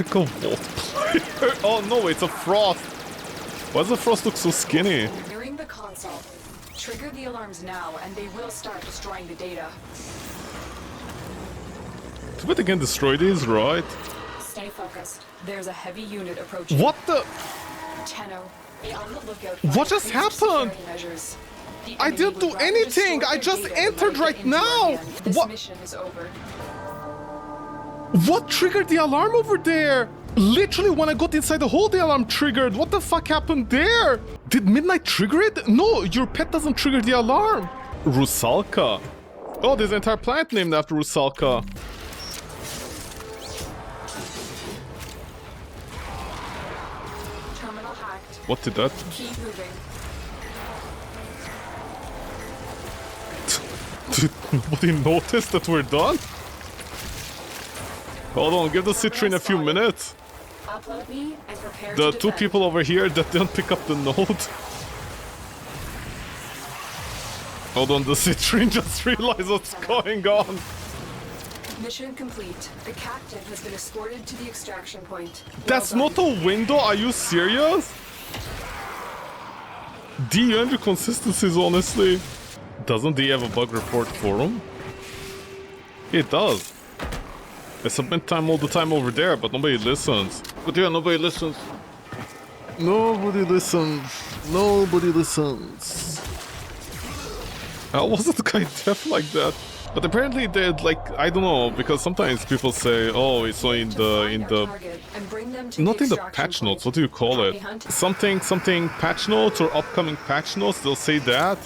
typical Wolf player. Oh no, it's a Frost. Why does the Frost look so skinny? Nearing the console. Trigger the alarms now, and they will start destroying the data. Too bad they can destroy these, right? Stay focused. There's a heavy unit approaching. What the? Tenno, be on the lookout. What just happened? I didn't do anything! I just entered right now! What? Mission is over. What triggered the alarm over there? Literally when I got inside the hole, the alarm triggered. What the fuck happened there? Did Midnight trigger it? No, your pet doesn't trigger the alarm. Rusalka. Oh, there's an entire planet named after Rusalka. Terminal hacked. What did that? Keep moving. Did nobody notice that we're done? Hold on, give the Citrine a few minutes. Upload me and prepare The to two defend. people over here that didn't pick up the note. Hold on, the Citrine just realized what's going on. Mission complete. The captain has been escorted to the extraction point. That's Well not done. a window, are you serious? D, you and your consistencies, honestly. Doesn't D have a bug report forum? It does. I submit time all the time over there, but nobody listens. But yeah, nobody listens. Nobody listens. Nobody listens. How was the guy deaf like that? But apparently they like, I don't know, because sometimes people say, oh, it's only in the not in the patch notes, what do you call it? Something patch notes or upcoming patch notes, they'll say that.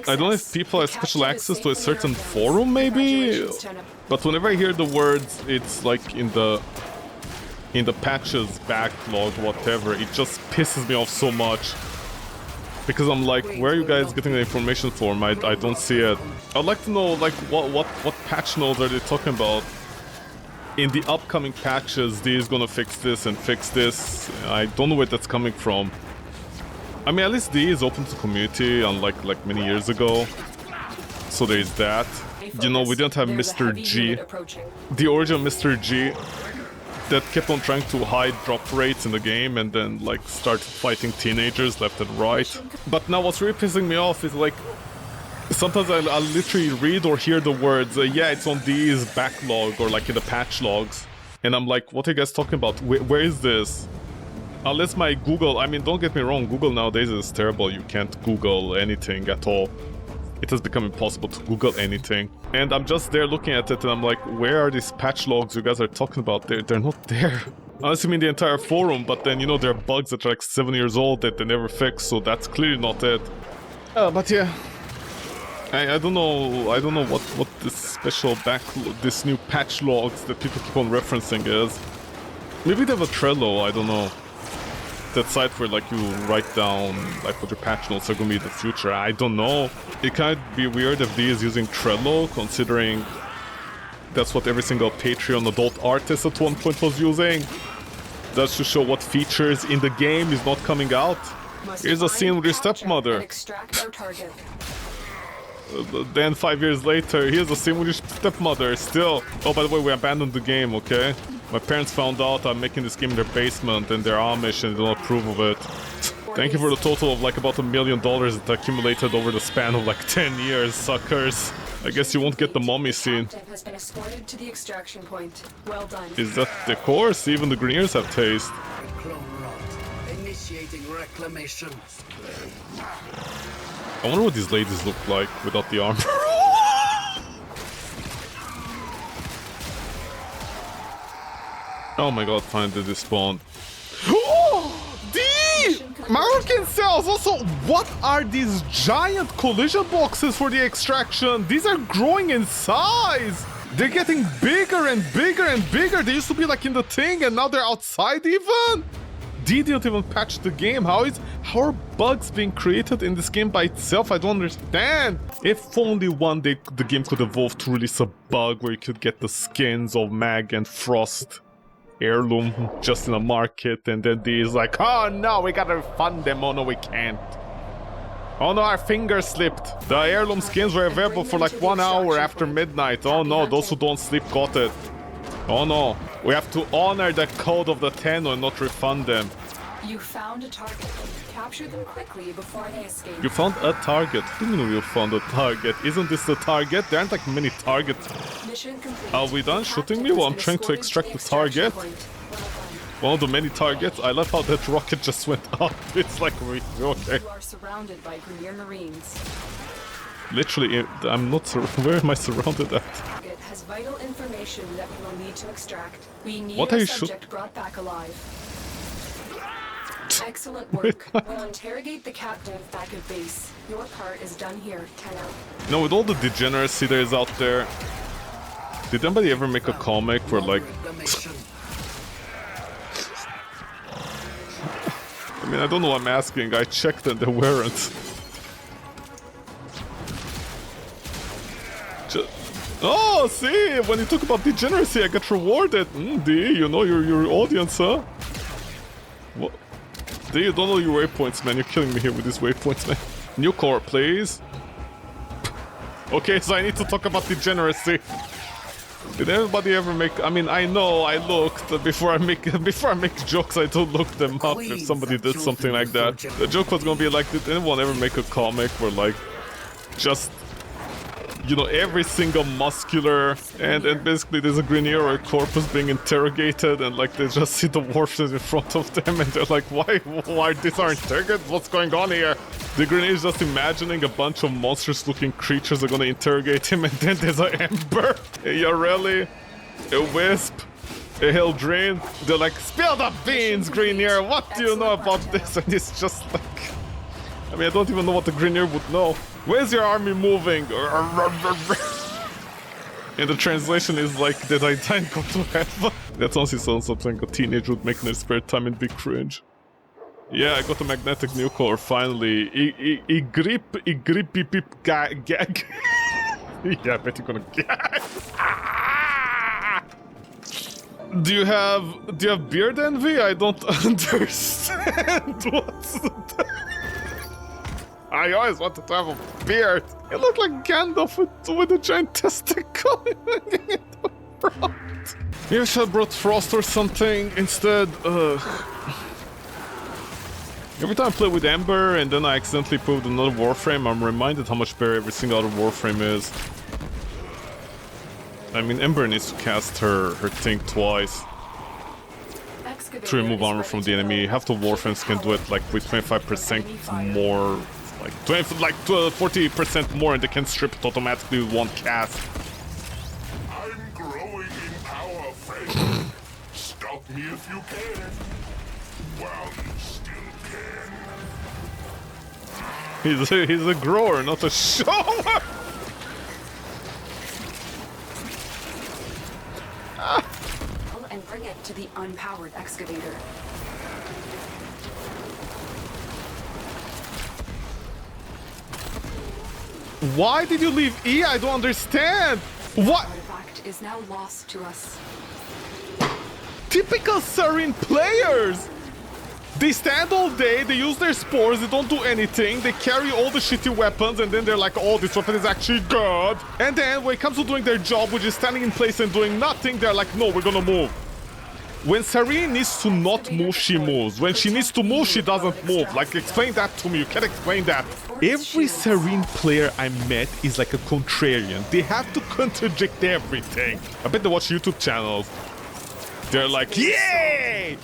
I don't know if people have special access to a certain forum, maybe? But whenever I hear the words, it's like in the patches, backlog, whatever, it just pisses me off so much. Because I'm like, where are you guys getting the information from? I don't see it. I'd like to know, like, what patch nodes are they talking about? In the upcoming patches, D is gonna fix this and fix this. I don't know where that's coming from. I mean, at least D is open to community, unlike like many years ago. So there's that. You know, we didn't have Mr. G. The origin of Mr. G that kept on trying to hide drop rates in the game and then like started fighting teenagers left and right. But now what's really pissing me off is like sometimes I'll literally read or hear the words, yeah, it's on D's backlog or like in the patch logs. And I'm like, what are you guys talking about? Where is this? Unless my Google, I mean, don't get me wrong, Google nowadays is terrible. You can't Google anything at all. It has become impossible to Google anything. And I'm just there looking at it and I'm like, where are these patch logs you guys are talking about? They're not there. Unless you mean the entire forum, but then, you know, there are bugs that are like 7 years old that they never fixed, so that's clearly not it. But yeah. I don't know what this special this new patch logs that people keep on referencing is. Maybe they have a Trello, I don't know. That site where like you write down like what your patch notes are gonna be in the future. I don't know. It kind of be weird if D is using Trello, considering that's what every single Patreon adult artist at one point was using. That's to show what features in the game is not coming out. Here's a scene with your stepmother. Then 5 years later, here's a scene with your stepmother still. Oh, by the way, we abandoned the game, okay? My parents found out I'm making this game in their basement and they're Amish and they don't approve of it. Thank you for the total of like about $1 million that accumulated over the span of like 10 years, suckers. I guess you won't get the mommy scene. Has been escorted to the extraction point. Well done. Is that the course? Even the Greeners have taste. Initiating reclamation. I wonder what these ladies look like without the armor. Oh my god, finally they spawned. Oh! D! American cells! Also, what are these giant collision boxes for the extraction? These are growing in size! They're getting bigger and bigger and bigger! They used to be like in the thing and now they're outside even? D didn't even patch the game. How are bugs being created in this game by itself? I don't understand. If only one day the game could evolve to release a bug where you could get the skins of Mag and Frost heirloom just in a market, and then D is like, oh no, we gotta refund them. Oh no, we can't. Oh no, our fingers slipped. The heirloom skins were available for like 1 hour after midnight. Oh no, those who don't sleep got it. Oh no. We have to honor the code of the Tenno and not refund them. You found a target. Capture them quickly before they escape. You found a target? What do you mean you found a target? Isn't this the target? There aren't like many targets. Mission complete. Are we done shooting me while I'm trying to extract the target? One of the many targets? I love how that rocket just went up. It's like, okay. You are surrounded by Grineer Marines. Literally, I'm not where am I surrounded at? It has vital information that we will need to extract. We need What are our you subject brought back alive. Excellent work. We'll interrogate the captive back at base. Your part is done here, Tenno. You know, with all the degeneracy there is out there, did anybody ever make a comic where like... I mean, I don't know what I'm asking. I checked and there weren't. Oh, see, when you talk about degeneracy, I get rewarded. D, you know your audience, huh? What? D, you don't know your waypoints, man. You're killing me here with these waypoints, man. New core, please. Okay, so I need to talk about degeneracy. Did anybody ever make? I mean, I know I looked before I make jokes. I don't look them up if somebody did something like that. The joke was gonna be like, did anyone ever make a comic where like, just, you know, every single muscular and basically there's a Grineer or a corpus being interrogated and like they just see the Warframes in front of them and they're like, why these aren't targets? What's going on here? The Grineer is just imagining a bunch of monstrous looking creatures are gonna interrogate him, and then there's an Ember, a Yareli, a Wisp, a Helldrain. They're like, spill the beans, Grineer, what do you know about this? And it's just like, I mean, I don't even know what the Grineer would know. Where's your army moving? And the translation is like, did I die and go to heaven? That honestly sounds something a teenager would make in their spare time and be cringe. Yeah, I got a magnetic nuclear finally. Grip beep gag. Yeah, I bet you're gonna gag. Do you have beard envy? I don't understand what's that. I always wanted to have a beard. You look like Gandalf with a giant testicle. Maybe I should have brought Frost or something instead. Every time I play with Ember and then I accidentally put another Warframe, I'm reminded how much better every single other Warframe is. I mean, Ember needs to cast her thing twice to remove armor from the enemy. Half the Warframes can do it like with 25% more, like 40% more, and they can strip it automatically with one cast. I'm growing in power, friend. Stop me if you can. Well, you still can. He's a grower, not a shower. And bring it to the unpowered excavator. Why did you leave E? I don't understand. What? Artifact is now lost to us. Typical Sarin players! They stand all day, they use their spores, they don't do anything, they carry all the shitty weapons, and then they're like, oh, this weapon is actually good. And then when it comes to doing their job, which is standing in place and doing nothing, they're like, no, we're gonna move. When Sarin needs to not move, she moves. When she needs to move, she doesn't move. Like, explain that to me. You can't explain that. Every Sarin player I met is like a contrarian. They have to contradict everything. I bet they watch YouTube channels. They're like, yay!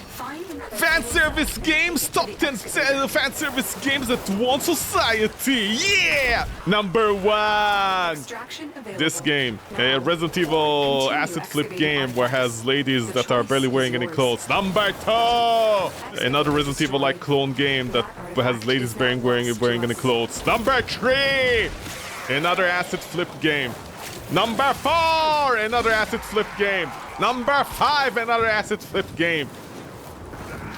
Fan service games, top 10 fan service games that won society, yeah! Number 1! This game, a Resident Evil acid flip game where has ladies that are barely wearing any clothes. Number 2! Another Resident Evil-like clone game that has ladies barely wearing any clothes. Number 3! Another acid flip game. Number 4! Another acid flip game. Number 5! Another acid flip game.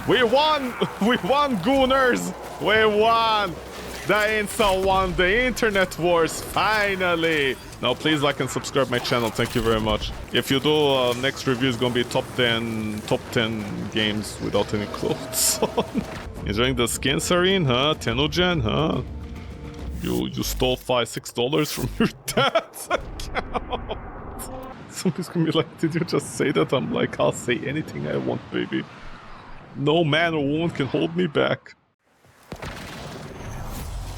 We won! We won, Gooners! We won! The Insta won the internet wars, finally! Now please like and subscribe my channel, thank you very much. If you do, next review is gonna be top 10 games without any clothes on. Enjoying the skin, Sarin, huh? Tenogen, huh? You stole $5-6 from your dad's account. Somebody's gonna be like, did you just say that? I'm like, I'll say anything I want, baby. No man or woman can hold me back.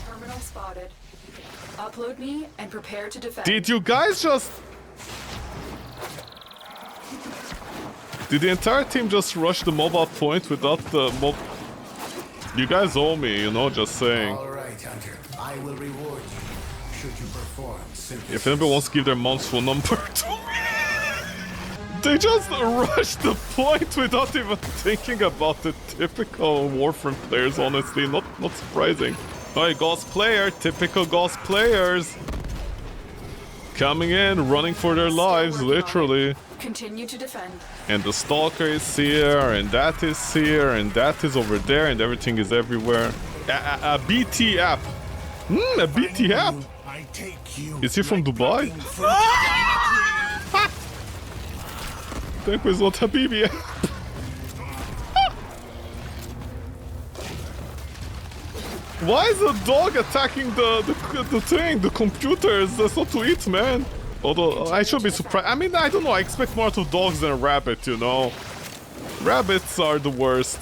Terminal spotted. Upload me and prepare to defend. Did you guys just... Did the entire team just rush the mobile point without the You guys owe me, you know, just saying. All right, Hunter. I will reward you should you perform simply. If anybody wants to give their mom's phone number to me. They just rushed the point without even thinking about the typical Warframe players, honestly. Not surprising. Alright, Ghost player, typical Ghost players. Coming in, running for their lives, literally. Continue to defend. And the Stalker is here, and that is here, and that is over there, and everything is everywhere. A BT app. A BT app? Is he from Dubai? That was not Habibi app. Why is a dog attacking the thing, the computers? That's not to eat, man. Although, I should be surprised. I mean, I don't know, I expect more out of dogs than a rabbit, you know? Rabbits are the worst.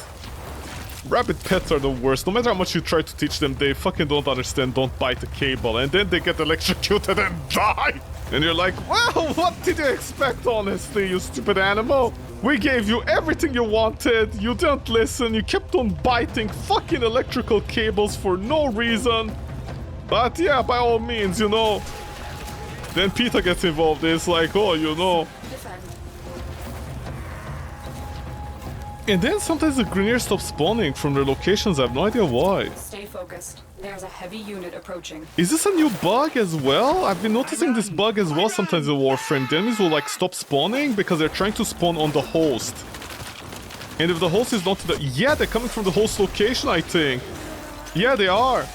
Rabbit pets are the worst. No matter how much you try to teach them, they fucking don't understand, don't bite the cable, and then they get electrocuted and die! And you're like, well, what did you expect, honestly, you stupid animal? We gave you everything you wanted, you didn't listen, you kept on biting fucking electrical cables for no reason. But yeah, by all means, you know. Then PETA gets involved, it's like, oh, you know. Defend. And then sometimes the Grineers stop spawning from their locations, I have no idea why. Stay focused. There's a heavy unit approaching. Is this a new bug as well? I've been noticing this bug as well sometimes in Warframe. The enemies will like stop spawning because they're trying to spawn on the host. And if the host is not yeah, they're coming from the host location, I think. Yeah, they are.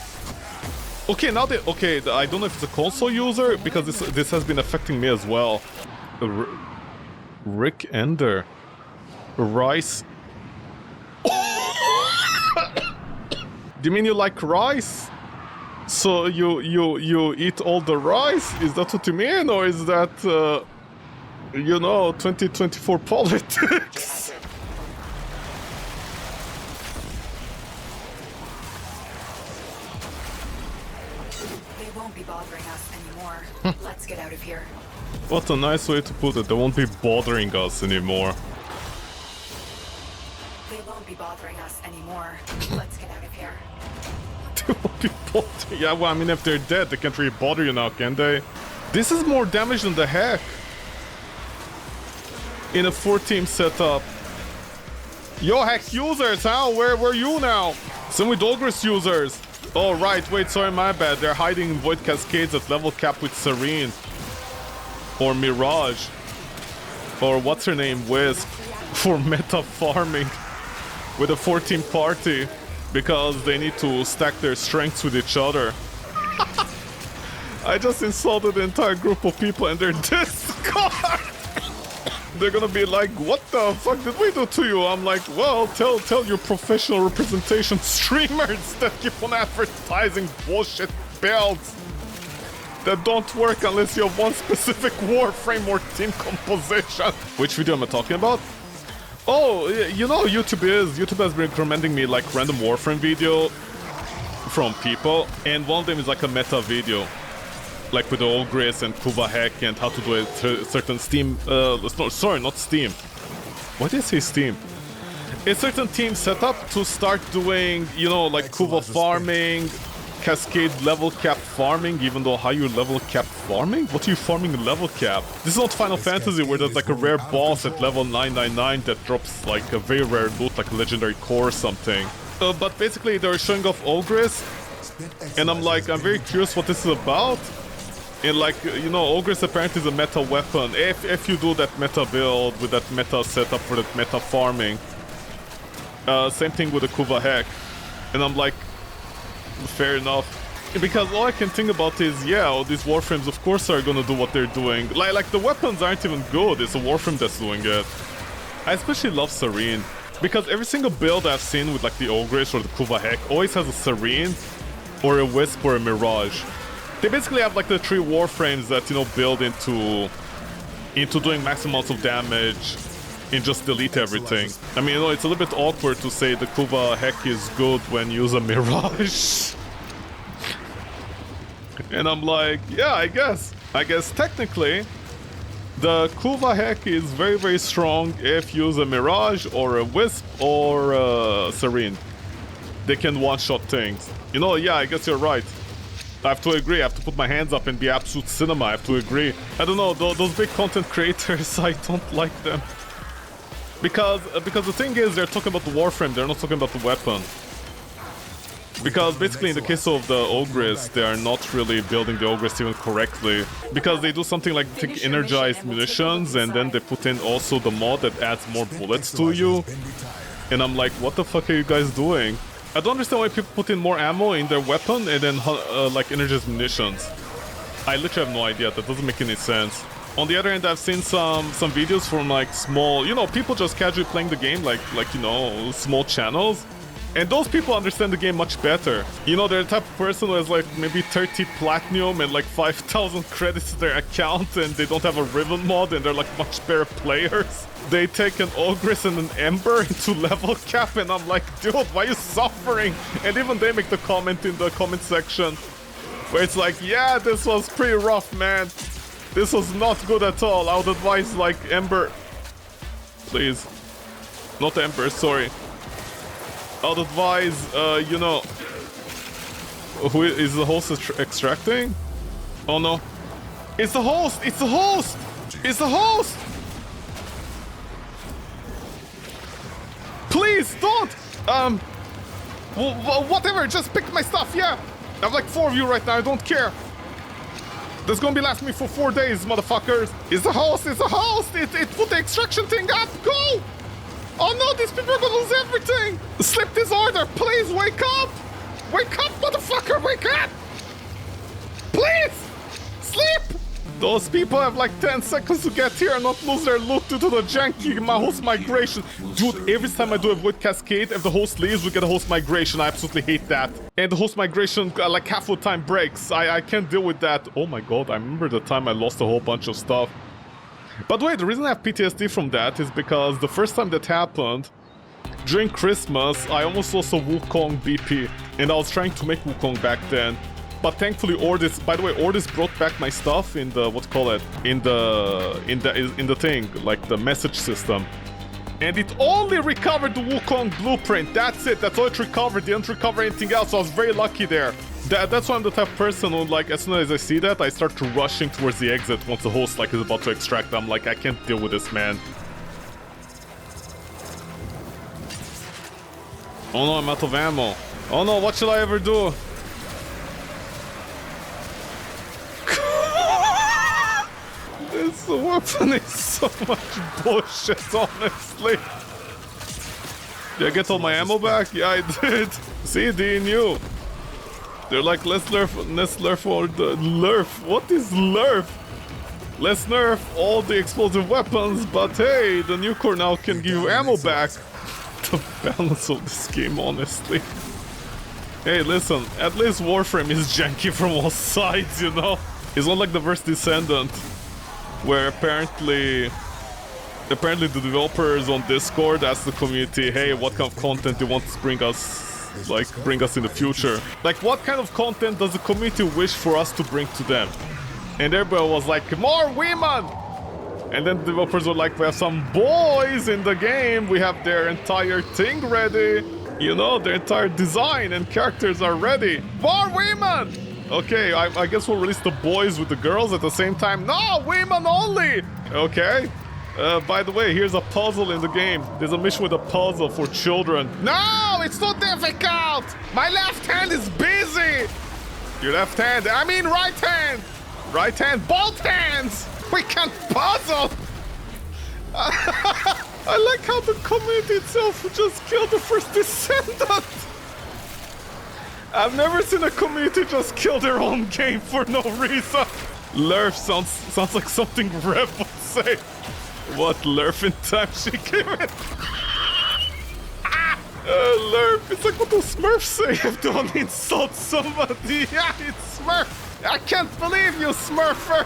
Okay, now okay, I don't know if it's a console user because this has been affecting me as well. Rick Ender. Rice. Do you mean you like rice? So you eat all the rice? Is that what you mean? Or is that, you know, 2024 politics? They won't be bothering us anymore. Let's get out of here. What a nice way to put it. They won't be bothering us anymore. They won't be bothering us anymore. Let's get out of here. They won't be bothering. Yeah, well, I mean, if they're dead, they can't really bother you now, can they? This is more damage than the heck. In a 4-team setup. Yo, heck users, huh? Where were you now? Some with Ogres users. Oh, right. Wait, sorry, my bad. They're hiding in Void Cascades at level cap with Serene. Or Mirage. Or what's her name? Wisp. For meta farming. With a 4-team party. Because they need to stack their strengths with each other. I just insulted the entire group of people and their Discord! They're gonna be like, what the fuck did we do to you? I'm like, well, tell your professional representation streamers that keep on advertising bullshit builds that don't work unless you have one specific Warframe or team composition. Which video am I talking about? Oh, you know YouTube has been recommending me like random Warframe video from people, and one of them is like a meta video. Like with the Ogres and Kuva Hack and how to do a certain Steam, sorry, not Steam. Why did I say Steam? A certain team setup to start doing, you know, like Kuva farming, Cascade level cap farming, even though how you level cap farming? What are you farming level cap? This is not Final Fantasy where there's like a rare boss at level 999 that drops like a very rare loot, like a legendary core or something. But basically they were showing off Ogres, and I'm like, I'm very curious what this is about. And like, you know, Ogres apparently is a meta weapon. If you do that meta build with that meta setup for that meta farming. Same thing with the Kuva Hack. And I'm like, fair enough. Because all I can think about is, yeah, all these Warframes of course are gonna do what they're doing. Like the weapons aren't even good, it's a Warframe that's doing it. I especially love Serene. Because every single build I've seen with like the Ogres or the Kuva Hack always has a Serene, or a Wisp, or a Mirage. They basically have like the 3 Warframes that, you know, build into into doing max amounts of damage and just delete everything. I mean, you know, it's a little bit awkward to say the Kuva Heck is good when you use a Mirage. And I'm like, yeah, I guess technically the Kuva Heck is very, very strong if you use a Mirage or a Wisp or a Serene. They can one-shot things. You know, yeah, I guess you're right. I have to agree. I have to put my hands up and be absolute cinema. I have to agree. I don't know, those big content creators, I don't like them. Because the thing is, they're talking about the Warframe, they're not talking about the weapon. Because basically in the case of the Ogress, they are not really building the Ogress even correctly. Because they do something like take energized munitions and then they put in also the mod that adds more bullets to you. And I'm like, what the fuck are you guys doing? I don't understand why people put in more ammo in their weapon and then like energized munitions. I literally have no idea, that doesn't make any sense. On the other hand, I've seen some videos from like small, you know, people just casually playing the game, like you know, small channels. And those people understand the game much better. You know, they're the type of person who has like maybe 30 platinum and like 5,000 credits to their account and they don't have a Riven mod and they're like much better players. They take an Ogress and an Ember into level cap and I'm like, dude, why are you suffering? And even they make the comment in the comment section where it's like, yeah, this was pretty rough, man. This was not good at all. I would advise like Ember. Please. Not Ember, sorry. I would advise, you know... Who is the host extracting? Oh no. It's the host! It's the host! It's the host! Please, don't! Whatever, just pick my stuff, yeah! I have like 4 of you right now, I don't care. That's gonna be lasting me for 4 days, motherfuckers! It's the host! It's the host! It put the extraction thing up! Go! Oh no, these people are gonna lose everything! Slip this order! Please, wake up! Wake up, motherfucker! Wake up! Please! Sleep! Those people have like 10 seconds to get here and not lose their loot due to the janky host migration. Dude, every time I do a Void Cascade, if the host leaves, we get a host migration. I absolutely hate that. And the host migration, like half the time breaks. I can't deal with that. Oh my god, I remember the time I lost a whole bunch of stuff. But wait, the reason I have PTSD from that is because the first time that happened, during Christmas, I almost lost a Wukong BP, and I was trying to make Wukong back then. But thankfully Ordis, by the way, Ordis brought back my stuff in the, in the thing, like the message system. And it only recovered the Wukong blueprint, that's it, that's all it recovered, it didn't recover anything else, so I was very lucky there. That's why I'm the type of person who, like, as soon as I see that, I start to rushing towards the exit once the host, like, is about to extract. I'm like, I can't deal with this, man. Oh no, I'm out of ammo. Oh no, what shall I ever do? This weapon is so much bullshit, honestly. Did I get all my ammo back? Yeah, I did. See, they knew. They're like, let's nerf or the nerf. What is nerf? Let's nerf all the explosive weapons, but hey, the new core now can give you ammo back. The balance of this game, honestly. Hey, listen, at least Warframe is janky from all sides, you know? It's not like the Verse Descendant, where apparently the developers on Discord asked the community, hey, what kind of content do you want to bring us in the future? Like, what kind of content does the community wish for us to bring to them? And everybody was like, more women! And then the developers were like, we have some boys in the game, we have their entire thing ready, you know, their entire design and characters are ready. More women! Okay, I guess we'll release the boys with the girls at the same time. No, women only! Okay. By the way, here's a puzzle in the game. There's a mission with a puzzle for children. No, it's not difficult! My left hand is busy! Your left hand, I mean right hand! Right hand, both hands! We can't puzzle! I like how the community itself just killed the First Descendant! I've never seen a community just kill their own game for no reason. Lurf sounds like something Rev would say. What Lurf in time she gave it? Lurf, it's like what the Smurfs say if they want to insult somebody. Yeah, it's Smurf. I can't believe you, Smurfer.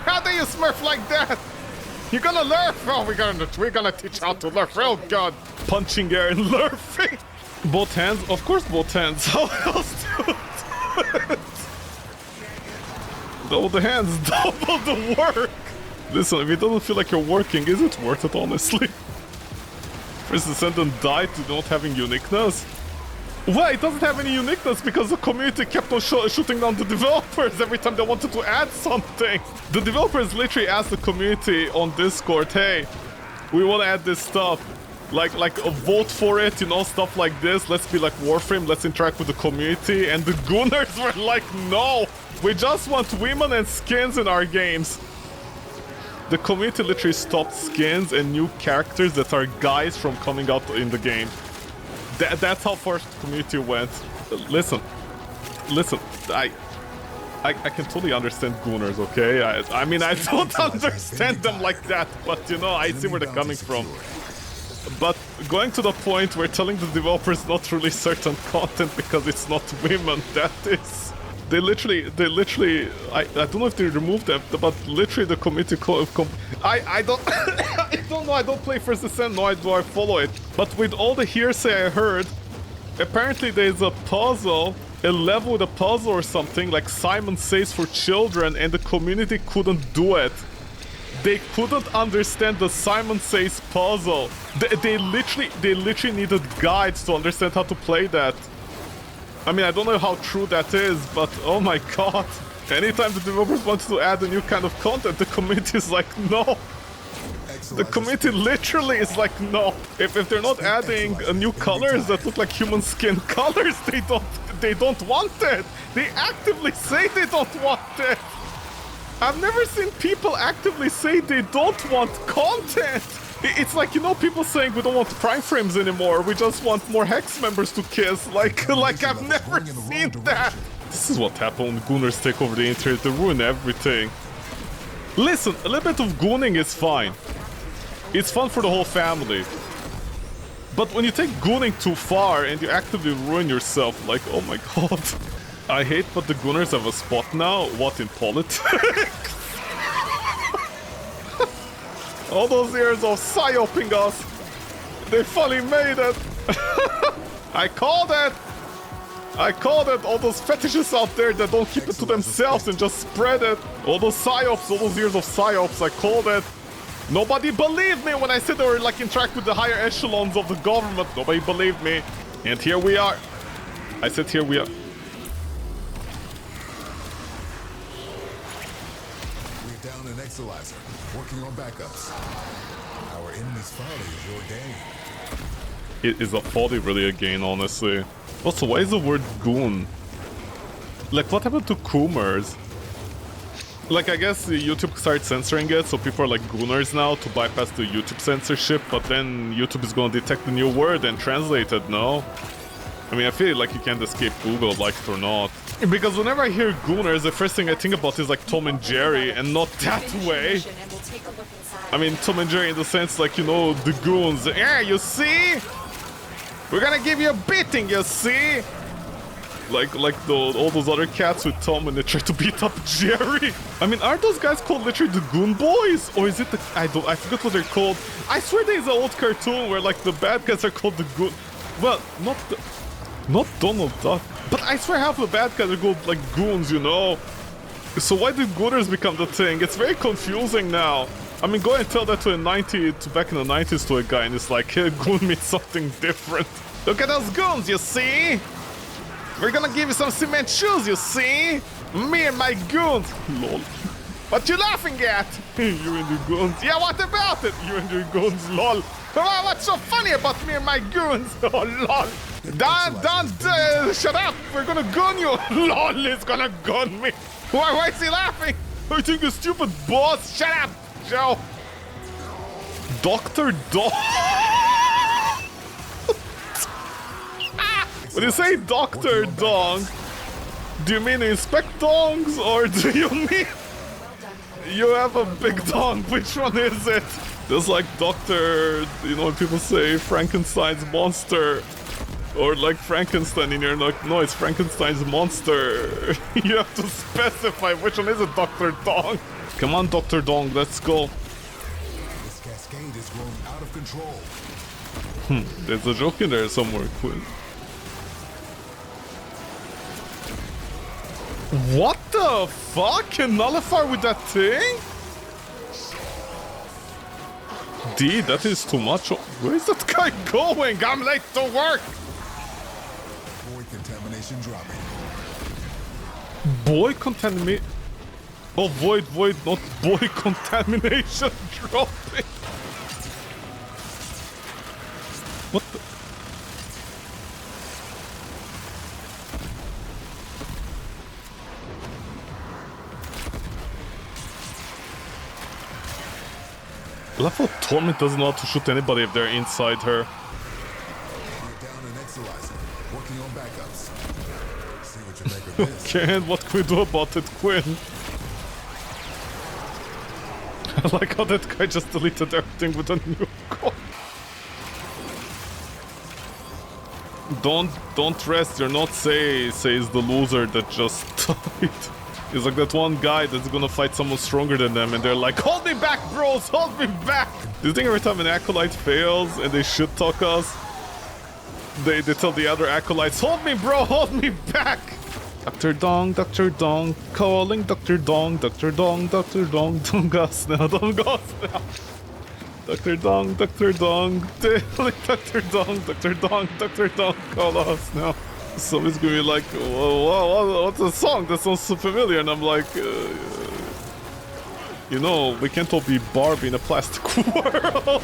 How do you Smurf like that? You're gonna lurf! Oh, we're gonna teach how to lurf. Oh god. Punching air and lurfing. Both hands? Of course both hands. How else do it? Double the hands, double the work! Listen, if it doesn't feel like you're working, is it worth it, honestly? First Descendant died to not having uniqueness? Well, it doesn't have any uniqueness because the community kept on shooting down the developers every time they wanted to add something. The developers literally asked the community on Discord, hey, we want to add this stuff. Like vote for it, you know, stuff like this. Let's be like Warframe, let's interact with the community. And the Gooners were like, no, we just want women and skins in our games. The community literally stopped skins and new characters that are guys from coming out in the game. That's how far the community went. Listen, I can totally understand Gooners, okay? I mean, I don't understand them like that, but you know, I see where they're coming from. But going to the point where telling the developers not to release certain content because it's not women, that is... They literally, I don't know if they removed them, but literally the community... I don't... I don't know, I don't play First Descent, nor do I follow it. But with all the hearsay I heard, apparently there's a puzzle, a level with a puzzle or something, like Simon Says for children, and the community couldn't do it. They couldn't understand the Simon Says puzzle. They literally needed guides to understand how to play that. I mean, I don't know how true that is, but oh my god. Anytime the developers want to add a new kind of content, the community is like, no. The community literally is like, no. If they're not adding new colors that look like human skin colors, they don't want it. They actively say they don't want it. I've never seen people actively say they don't want content. It's like, you know, people saying we don't want prime frames anymore. We just want more Hex members to kiss. Like I've never seen that. This is what happened when Gooners take over the internet. They ruin everything. Listen, a little bit of gooning is fine. It's fun for the whole family. But when you take gooning too far and you actively ruin yourself, like, oh my god. I hate, but the Gooners have a spot now. What, in politics? All those years of psyoping us, they finally made it. I called it. I called it. All those fetishes out there that don't keep it to themselves and just spread it. All those psyops, all those years of psyops, I called it. Nobody believed me when I said they were like interact with the higher echelons of the government. Nobody believed me. And here we are. I said here we are. We're down an Exalizer, working on backups. Our enemy's folly is your gain. Is a folly really a gain, honestly? Also, why is the word goon? Like, what happened to Coomers? Like, I guess YouTube started censoring it, so people are like Gooners now to bypass the YouTube censorship, but then YouTube is gonna detect the new word and translate it, no? I mean, I feel like you can't escape Google, like it or not. Because whenever I hear Gooners, the first thing I think about is like Tom and Jerry, and not that way. I mean, Tom and Jerry in the sense like, you know, the goons. Yeah, you see? We're gonna give you a beating, you see? Like all those other cats with Tom when they try to beat up Jerry. I mean, aren't those guys called literally the Goon Boys? Or is it the... I forget what they're called. I swear there's an old cartoon where like the bad guys are called the Goon... Well, not Donald Duck. But I swear half the bad guys are called like goons, you know? So why did Gooners become the thing? It's very confusing now. I mean, go and tell that to back in the 90s to a guy and it's like, hey, goon means something different. Look at those goons, you see? We're gonna give you some cement shoes, you see? Me and my goons. Lol. What you laughing at? You and your goons. Yeah, what about it? You and your goons, lol. What's so funny about me and my goons? Oh, lol. Don't, shut up. We're gonna gun you. Lol, he's gonna gun me. Why is he laughing? I think you're stupid, boss. Shut up, Joe. Dr. Dog. When you say Dr. Dong, do you mean inspect dongs or do you mean you have a big dong? Which one is it? There's like Dr. You know, when people say Frankenstein's monster or like Frankenstein and you're like, no, it's Frankenstein's monster. You have to specify which one is it, Dr. Dong. Come on, Dr. Dong, let's go. of control. There's a joke in there somewhere, Quinn. What the fuck? Can nullify with that thing? D, that is too much. Where is that guy going? I'm late to work. Void contamination dropping. Boy contamination. Oh, void, not boy contamination dropping. What the? I love how Torment doesn't know how to shoot anybody if they're inside her. We're down an Exalizer. Working on backups. See what you make of this. Okay, and what can we do about it, Quinn? I like how that guy just deleted everything with a new code. Don't rest, you're not says the loser that just died. It's like that one guy that's gonna fight someone stronger than them and they're like, hold me back, bros, hold me back! Do you think every time an acolyte fails and they shit talk us, they tell the other acolytes, hold me, bro, hold me back! Dr. Dong, calling Dr. Dong, don't go us now, don't go us now. Dr. Dong, daily Dr. Dong, call us now. Somebody's gonna be like, whoa, what's the song? That sounds so familiar. And I'm like, you know, we can't all be Barbie in a plastic world.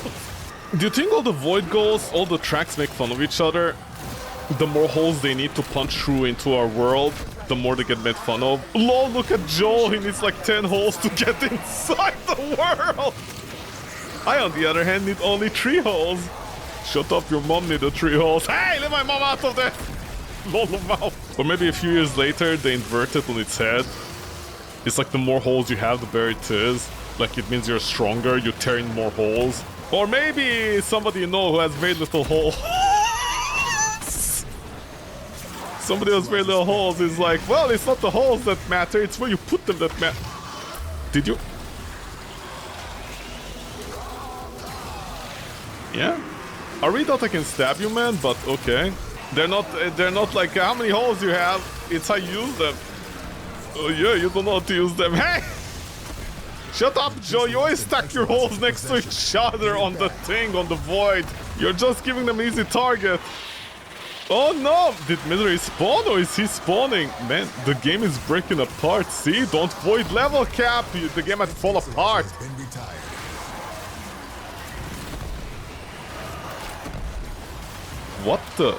Do you think all the void goals, all the tracks make fun of each other? The more holes they need to punch through into our world, the more they get made fun of. Lol, look at Joel, he needs like 10 holes to get inside the world! I, on the other hand, need only 3 holes. Shut up, your mom needed 3 holes. Hey, leave my mom out of this! Lol, mouth. Or maybe a few years later, they invert it on its head. It's like the more holes you have, the better it is. Like it means you're stronger, you tear in more holes. Or maybe somebody you know who has very little holes. Somebody who has very little holes is like, well, it's not the holes that matter, it's where you put them that matter. Did you? Yeah? I really thought I can stab you, man, but okay. They're not like how many holes you have, it's how you use them. Oh yeah, you don't know how to use them. Hey! Shut up, Joe, you always stack your holes next to each other on the thing, on the void. You're just giving them an easy target. Oh no! Did Misery spawn or is he spawning? Man, the game is breaking apart, see? Don't void level cap, the game might fall apart. What the?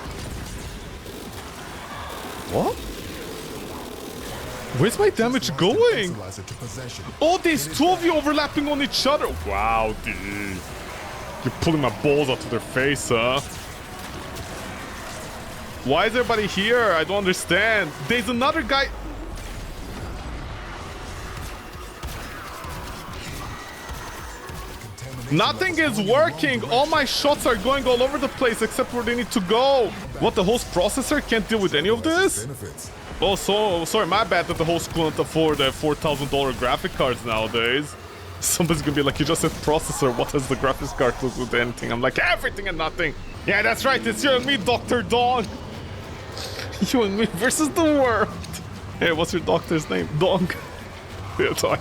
What? Where's my damage going? Oh, there's 2 of you overlapping on each other. Wow, dude. You're pulling my balls out of their face, huh? Why is everybody here? I don't understand. There's another guy. Nothing is working. All my shots are going all over the place except where they need to go. What, the host processor can't deal with any of this? Oh, so sorry, my bad that the host couldn't afford $4,000 graphic cards nowadays. Somebody's gonna be like, you just said processor, what has the graphics card to do with anything? I'm like, everything and nothing. Yeah, that's right, it's you and me, Dr. Dong. You and me versus the world. Hey, what's your doctor's name? Dong. Yeah, are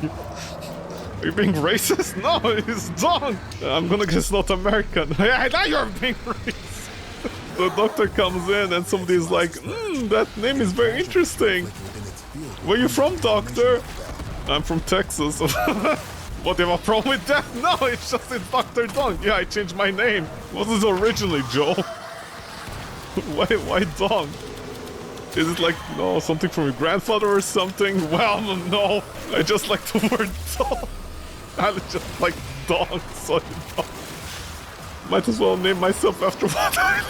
you being racist? No, it's Dong. I'm gonna guess not American. Yeah, now you're being racist. The doctor comes in and somebody's like, that name is very interesting. Where you from, doctor? I'm from Texas. What, do you have a problem with that? No, it's just it's Dr. Dong. Yeah, I changed my name. What was it originally, Joe? Why Dong? Is it like, no, something from your grandfather or something? Well, no. I just like the word dog. I just like dog, so you know. Might as well name myself after what I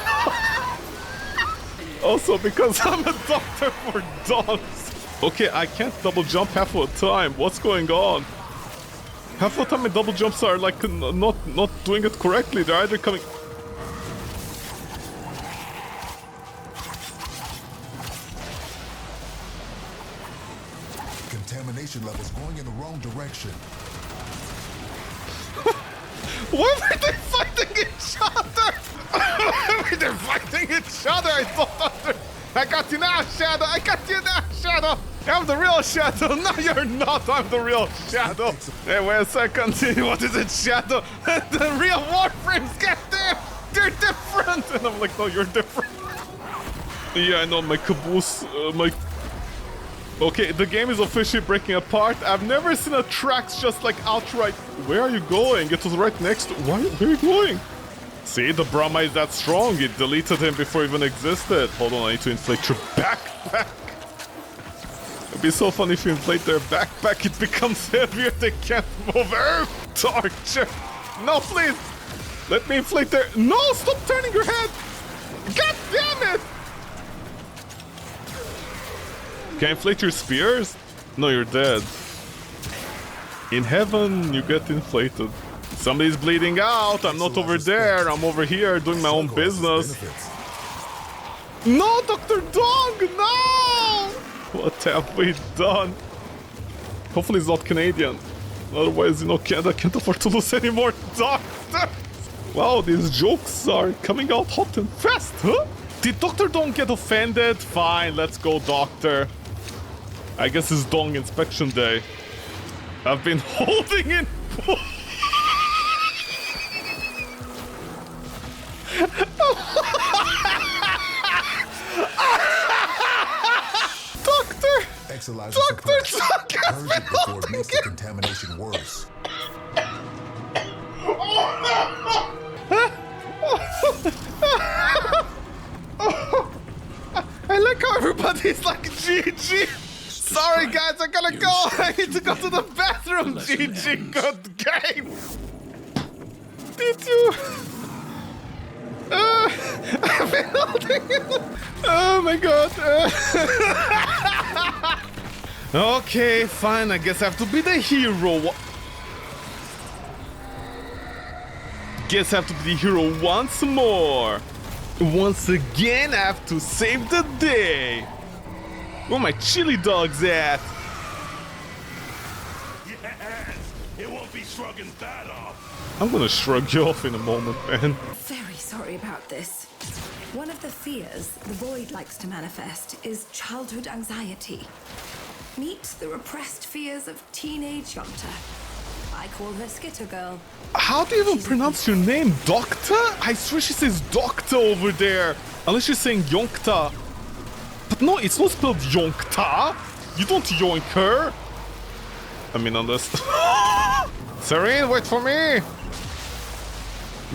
know. Also, because I'm a doctor for dogs. Okay, I can't double jump half of the time. What's going on? Half of the time my double jumps are like not doing it correctly. They're either coming... Contamination levels going in the wrong direction. Why were they fighting? fighting each other! They're fighting each other! I don't understand! I got you now, Shadow! I got you now, Shadow! I'm the real Shadow! No, you're not! I'm the real Shadow! Hey, wait a second! What is it, Shadow? The real Warframes! Get them! They're different! And I'm like, no, you're different. Yeah, I know, my caboose, my... Okay, the game is officially breaking apart. I've never seen a tracks just like outright. Where are you going? It was right next to... Where are you going? See, the Brahma is that strong. It deleted him before he even existed. Hold on, I need to inflate your backpack. It'd be so funny if you inflate their backpack, it becomes heavier. They can't move. Torture. No, please. Let me inflate their... No, stop turning your head. God damn it. Can I inflate your spears? No, you're dead. In heaven, you get inflated. Somebody's bleeding out. I'm not over there. I'm over here doing my own business. No, Dr. Dong, no! What have we done? Hopefully it's not Canadian. Otherwise, you know, Canada can't afford to lose any more doctors. Wow, these jokes are coming out hot and fast, huh? Did Dr. Dong get offended? Fine, let's go, Doctor. I guess it's Dong inspection day. I've been holding in... Doctor, Purge it before it makes the contamination worse. I like how everybody's like, GG. Sorry guys, I gotta go. I need to go to the bathroom. GG, good game. Did you? I've been holding it. Oh my god. Okay, fine. I guess I have to be the hero. Guess I have to be the hero once more. Once again, I have to save the day. Where my chili dogs at? Yes, it won't be shrugging that off. I'm gonna shrug you off in a moment, man. Very sorry about this. One of the fears the Void likes to manifest is childhood anxiety. Meet the repressed fears of teenage Yonta. I call her Skitter Girl. How do you even pronounce your name? Doctor? I swear she says Doctor over there. Unless she's saying Yonkta. But no, it's not spelled Yonkta. You don't yoink her. I mean, unless... Serene, wait for me.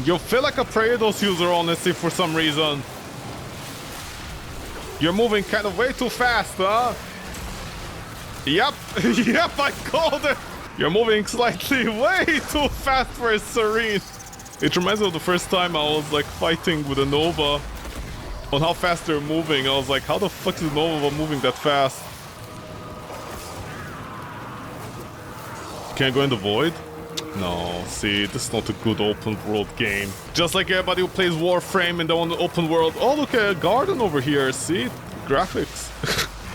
You feel like a Praedos user, honestly, for some reason. You're moving kind of way too fast, huh? Yep, yep, I called it. You're moving slightly way too fast for a Serene. It reminds me of the first time I was like fighting with a Nova. On how fast they're moving, I was like, how the fuck is Nova moving that fast? Can I go in the void? No, see, this is not a good open world game. Just like everybody who plays Warframe and they want an open world. Oh, look at a garden over here, see? Graphics.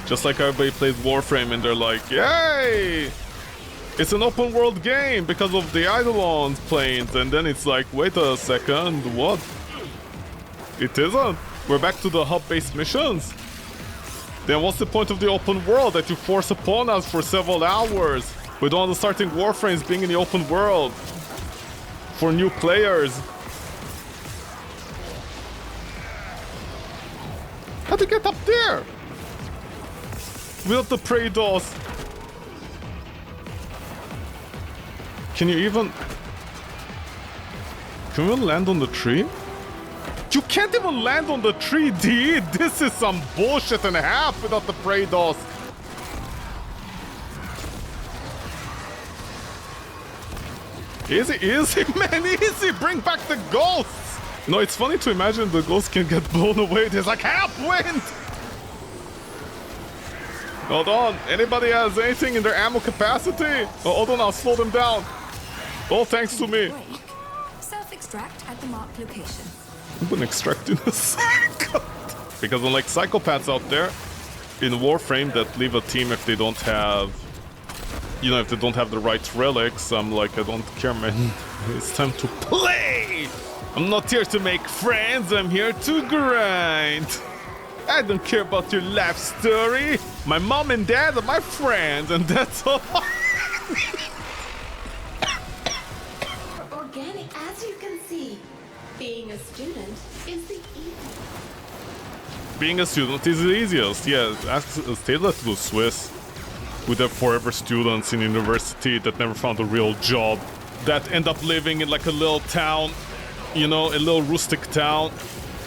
Just like everybody plays Warframe and they're like, yay! It's an open world game because of the Eidolons planes. And then it's like, wait a second, what? It isn't. We're back to the hub-based missions. Then what's the point of the open world that you force upon us for several hours? With all the starting Warframes being in the open world. For new players. How'd you get up there? Without the Praedos. Can you even... Can we land on the tree? You can't even land on the tree, dude! This is some bullshit and a half without the Praedos. Easy, easy, man, easy! Bring back the ghosts! No, it's funny to imagine the ghosts can get blown away. There's like half wind! Hold on, anybody has anything in their ammo capacity? Oh, hold on, I'll slow them down. All thanks to me. Self-extract at the marked location. I'm gonna extract in a second. Because unlike psychopaths out there in Warframe that leave a team if they don't have, you know, if they don't have the right relics, I'm like, I don't care, man. It's time to play! I'm not here to make friends, I'm here to grind. I don't care about your life story. My mom and dad are my friends, and that's all. Organic, as you can see, being a student is the easiest. Being a student is the easiest. Yeah, say that to the Swiss. With their forever students in university that never found a real job. That end up living in like a little town, you know, a little rustic town,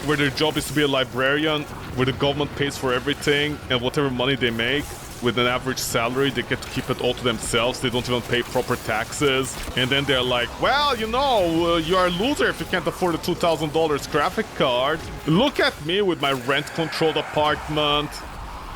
where their job is to be a librarian, where the government pays for everything, and whatever money they make, with an average salary, they get to keep it all to themselves. They don't even pay proper taxes. And then they're like, well, you know, you are a loser if you can't afford a $2,000 graphic card. Look at me with my rent-controlled apartment.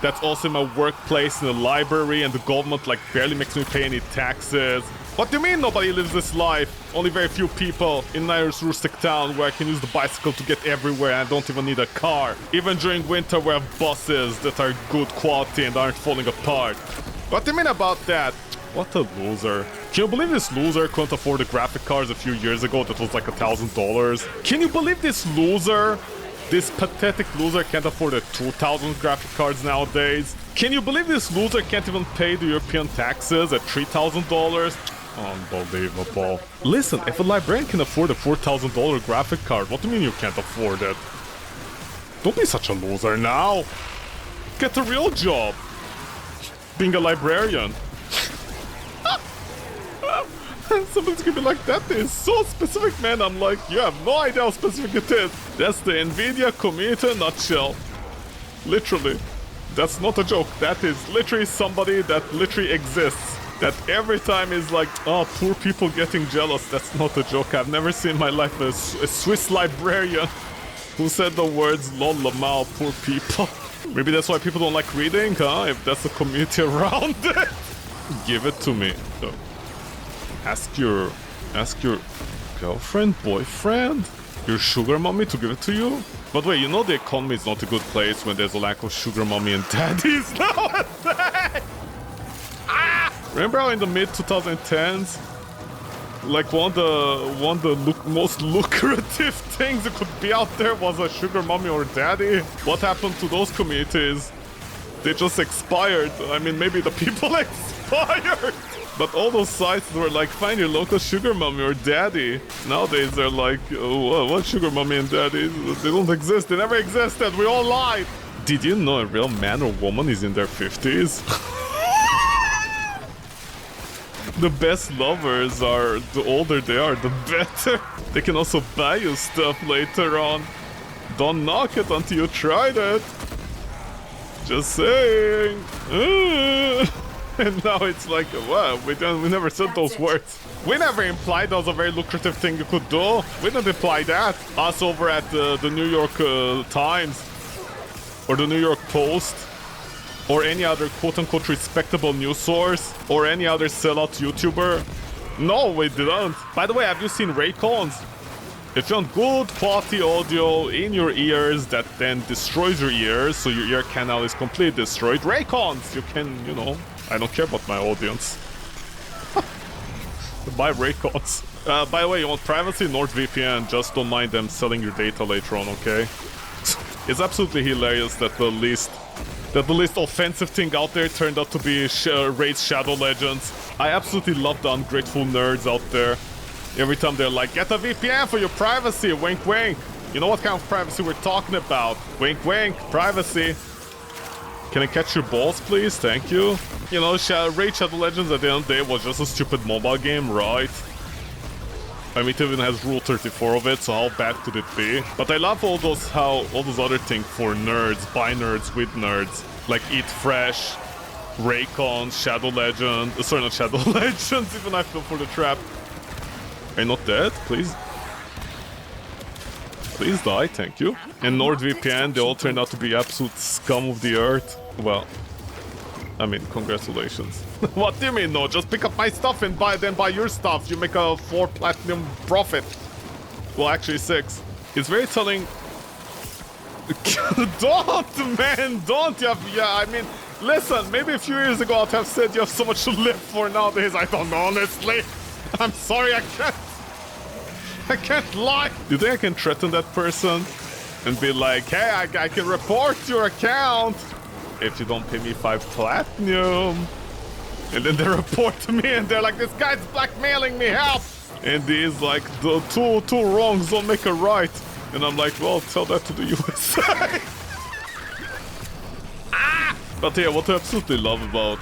That's also my workplace in the library, and the government like barely makes me pay any taxes. What do you mean nobody lives this life? Only very few people in Nair's rustic town where I can use the bicycle to get everywhere and I don't even need a car. Even during winter we have buses that are good quality and aren't falling apart. What do you mean about that? What a loser. Can you believe this loser couldn't afford the graphic cards a few years ago that was like $1,000? Can you believe this loser? This pathetic loser can't afford the 2,000 graphic cards nowadays. Can you believe this loser can't even pay the European taxes at $3,000? Unbelievable. Listen, if a librarian can afford a $4,000 graphic card, what do you mean you can't afford it? Don't be such a loser now. Get a real job. Being a librarian. Somebody's gonna be like, that is so specific, man. I'm like, you have no idea how specific it is. That's the NVIDIA community in a nutshell. Literally. That's not a joke. That is literally somebody that literally exists. That every time is like, oh, poor people getting jealous. That's not a joke. I've never seen in my life a Swiss librarian who said the words, lol, lamau, poor people. Maybe that's why people don't like reading, huh? If that's the community around it. Give it to me. So, ask your girlfriend, boyfriend, your sugar mommy to give it to you. But wait, you know the economy is not a good place when there's a lack of sugar mommy and daddies nowadays. Remember how in the mid 2010s, like one of the most lucrative things that could be out there was a sugar mommy or daddy? What happened to those communities? They just expired. I mean, maybe the people expired. But all those sites were like, find your local sugar mommy or daddy. Nowadays they're like, oh, what sugar mommy and daddy? They don't exist. They never existed. We all lied. Did you know a real man or woman is in their 50s? The best lovers are, the older they are, the better. They can also buy you stuff later on. Don't knock it until you tried it. Just saying. And now it's like, wow, we never said those words. We never implied that was a very lucrative thing you could do. We didn't imply that. Us over at the New York Times or the New York Post, or any other quote-unquote respectable news source, or any other sellout YouTuber. No, we didn't. By the way, have you seen Raycons? If you want good quality audio in your ears that then destroys your ears, so your ear canal is completely destroyed, Raycons! You can, you know, I don't care about my audience. Buy Raycons. By the way, you want privacy? NordVPN. Just don't mind them selling your data later on, okay? It's absolutely hilarious that the least offensive thing out there turned out to be Raid Shadow Legends. I absolutely love the ungrateful nerds out there. Every time they're like, get a VPN for your privacy, wink wink. You know what kind of privacy we're talking about. Wink wink, privacy. Can I catch your balls, please? Thank you. You know, Raid Shadow Legends at the end of the day was just a stupid mobile game, right? I mean, it even has Rule 34 of it, so how bad could it be? But I love all those other things for nerds, by nerds, with nerds. Like Eat Fresh, Raycon, Shadow Legend. Sorry, not Shadow Legends, even I fell for the trap. Are you not dead? Please. Please die, thank you. And NordVPN, they all turned out to be absolute scum of the earth. Well, I mean, congratulations. What do you mean, no? Just pick up my stuff and then buy your stuff. You make a 4 platinum profit. Well, actually 6. It's very telling. Don't, man, don't. Yeah, I mean, listen, maybe a few years ago I'd have said you have so much to live for. Nowadays, I don't know, honestly. I'm sorry, I can't. I can't lie. Do you think I can threaten that person and be like, hey, I can report your account if you don't pay me 5 platinum? And then they report to me and they're like, this guy's blackmailing me, help! And he's like, the two wrongs don't make a right. And I'm like, well, tell that to the USA. But yeah, what I absolutely love about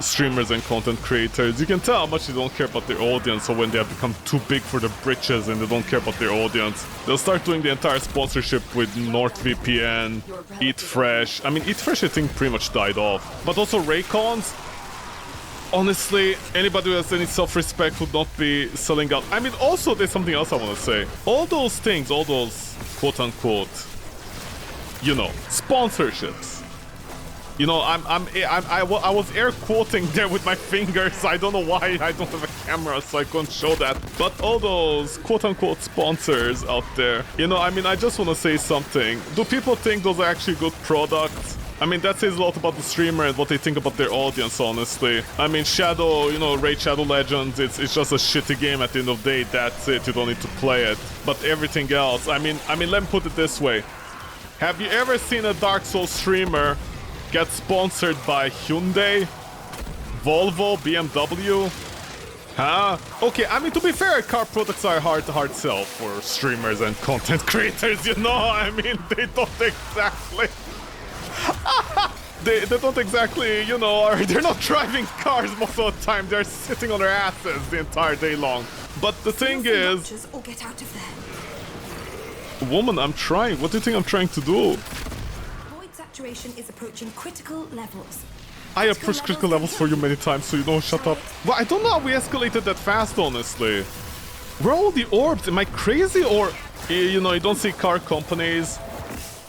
streamers and content creators, you can tell how much they don't care about their audience, so when they have become too big for their britches and they don't care about their audience, they'll start doing the entire sponsorship with NordVPN, Eat Fresh. I mean, Eat Fresh I think pretty much died off. But also Raycons, honestly, anybody who has any self-respect would not be selling out. I mean, also there's something else I want to say. All those things, all those quote-unquote, you know, sponsorships. You know, I was air quoting there with my fingers. I don't know why I don't have a camera, so I couldn't show that. But all those quote-unquote sponsors out there, you know, I mean, I just want to say something. Do people think those are actually good products? I mean, that says a lot about the streamer and what they think about their audience, honestly. I mean, Shadow, you know, Raid Shadow Legends, it's just a shitty game at the end of the day. That's it, you don't need to play it. But everything else, I mean, let me put it this way. Have you ever seen a Dark Souls streamer get sponsored by Hyundai, Volvo, BMW? Huh? Okay, I mean, to be fair, car products are hard sell for streamers and content creators, you know? I mean, they don't exactly... they don't exactly, you know, they're not driving cars most of the time. They're sitting on their asses the entire day long. But the thing is... Or get out of there. Woman, I'm trying. What do you think I'm trying to do? Saturation is approaching critical levels. I have pushed critical levels for you many times, so you don't shut up. Well, I don't know how we escalated that fast, honestly. Where are all the orbs? Am I crazy? Or, you know, you don't see car companies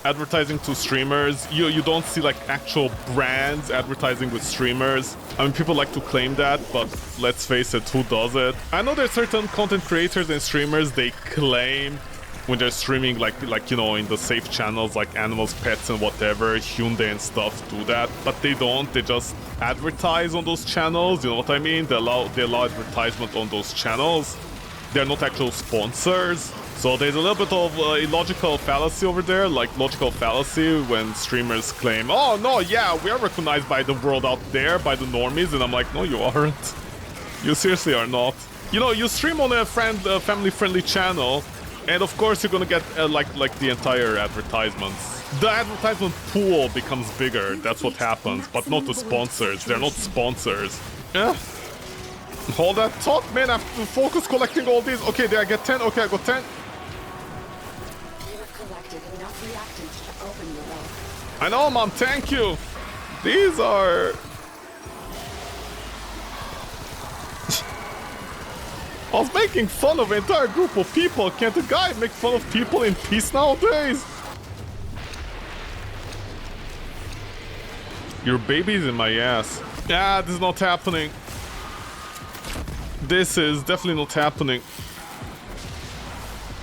advertising to streamers. You don't see, like, actual brands advertising with streamers. I mean, people like to claim that, but let's face it, who does it? I know there's certain content creators and streamers, they claim when they're streaming, like you know, in the safe channels like Animals, Pets and whatever, Hyundai and stuff do that, but they don't. They just advertise on those channels, you know what I mean? They allow advertisement on those channels. They're not actual sponsors. So there's a little bit of illogical fallacy over there, like logical fallacy when streamers claim, oh no, yeah, we are recognized by the world out there, by the normies, and I'm like, no, you aren't. You seriously are not. You know, you stream on a family-friendly channel, and of course you're gonna get like the entire advertisements. The advertisement pool becomes bigger, that's what happens, but not the sponsors. They're not sponsors. Yeah. Hold that thought, man. I have to focus collecting all these. Okay, did I get 10? Okay, I got 10. You have collected enough reactants to open your boat. I know, Mom, thank you. These are... I was making fun of an entire group of people. Can't a guy make fun of people in peace nowadays? Your baby's in my ass. Yeah, this is not happening. This is definitely not happening.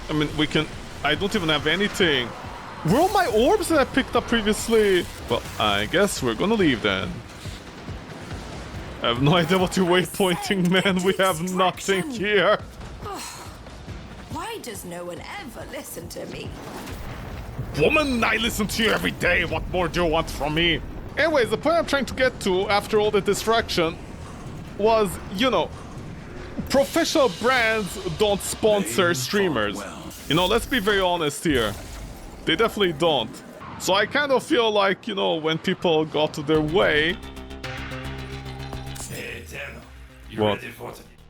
I mean, we can... I don't even have anything. Where are all my orbs that I picked up previously? Well, I guess we're gonna leave then. I have no idea what you're waypointing, man. We have nothing here. Why does no one ever listen to me? Woman, I listen to you every day. What more do you want from me? Anyways, the point I'm trying to get to after all the distraction was, you know, professional brands don't sponsor streamers. You know, let's be very honest here. They definitely don't. So I kind of feel like, you know, when people got to their way... What?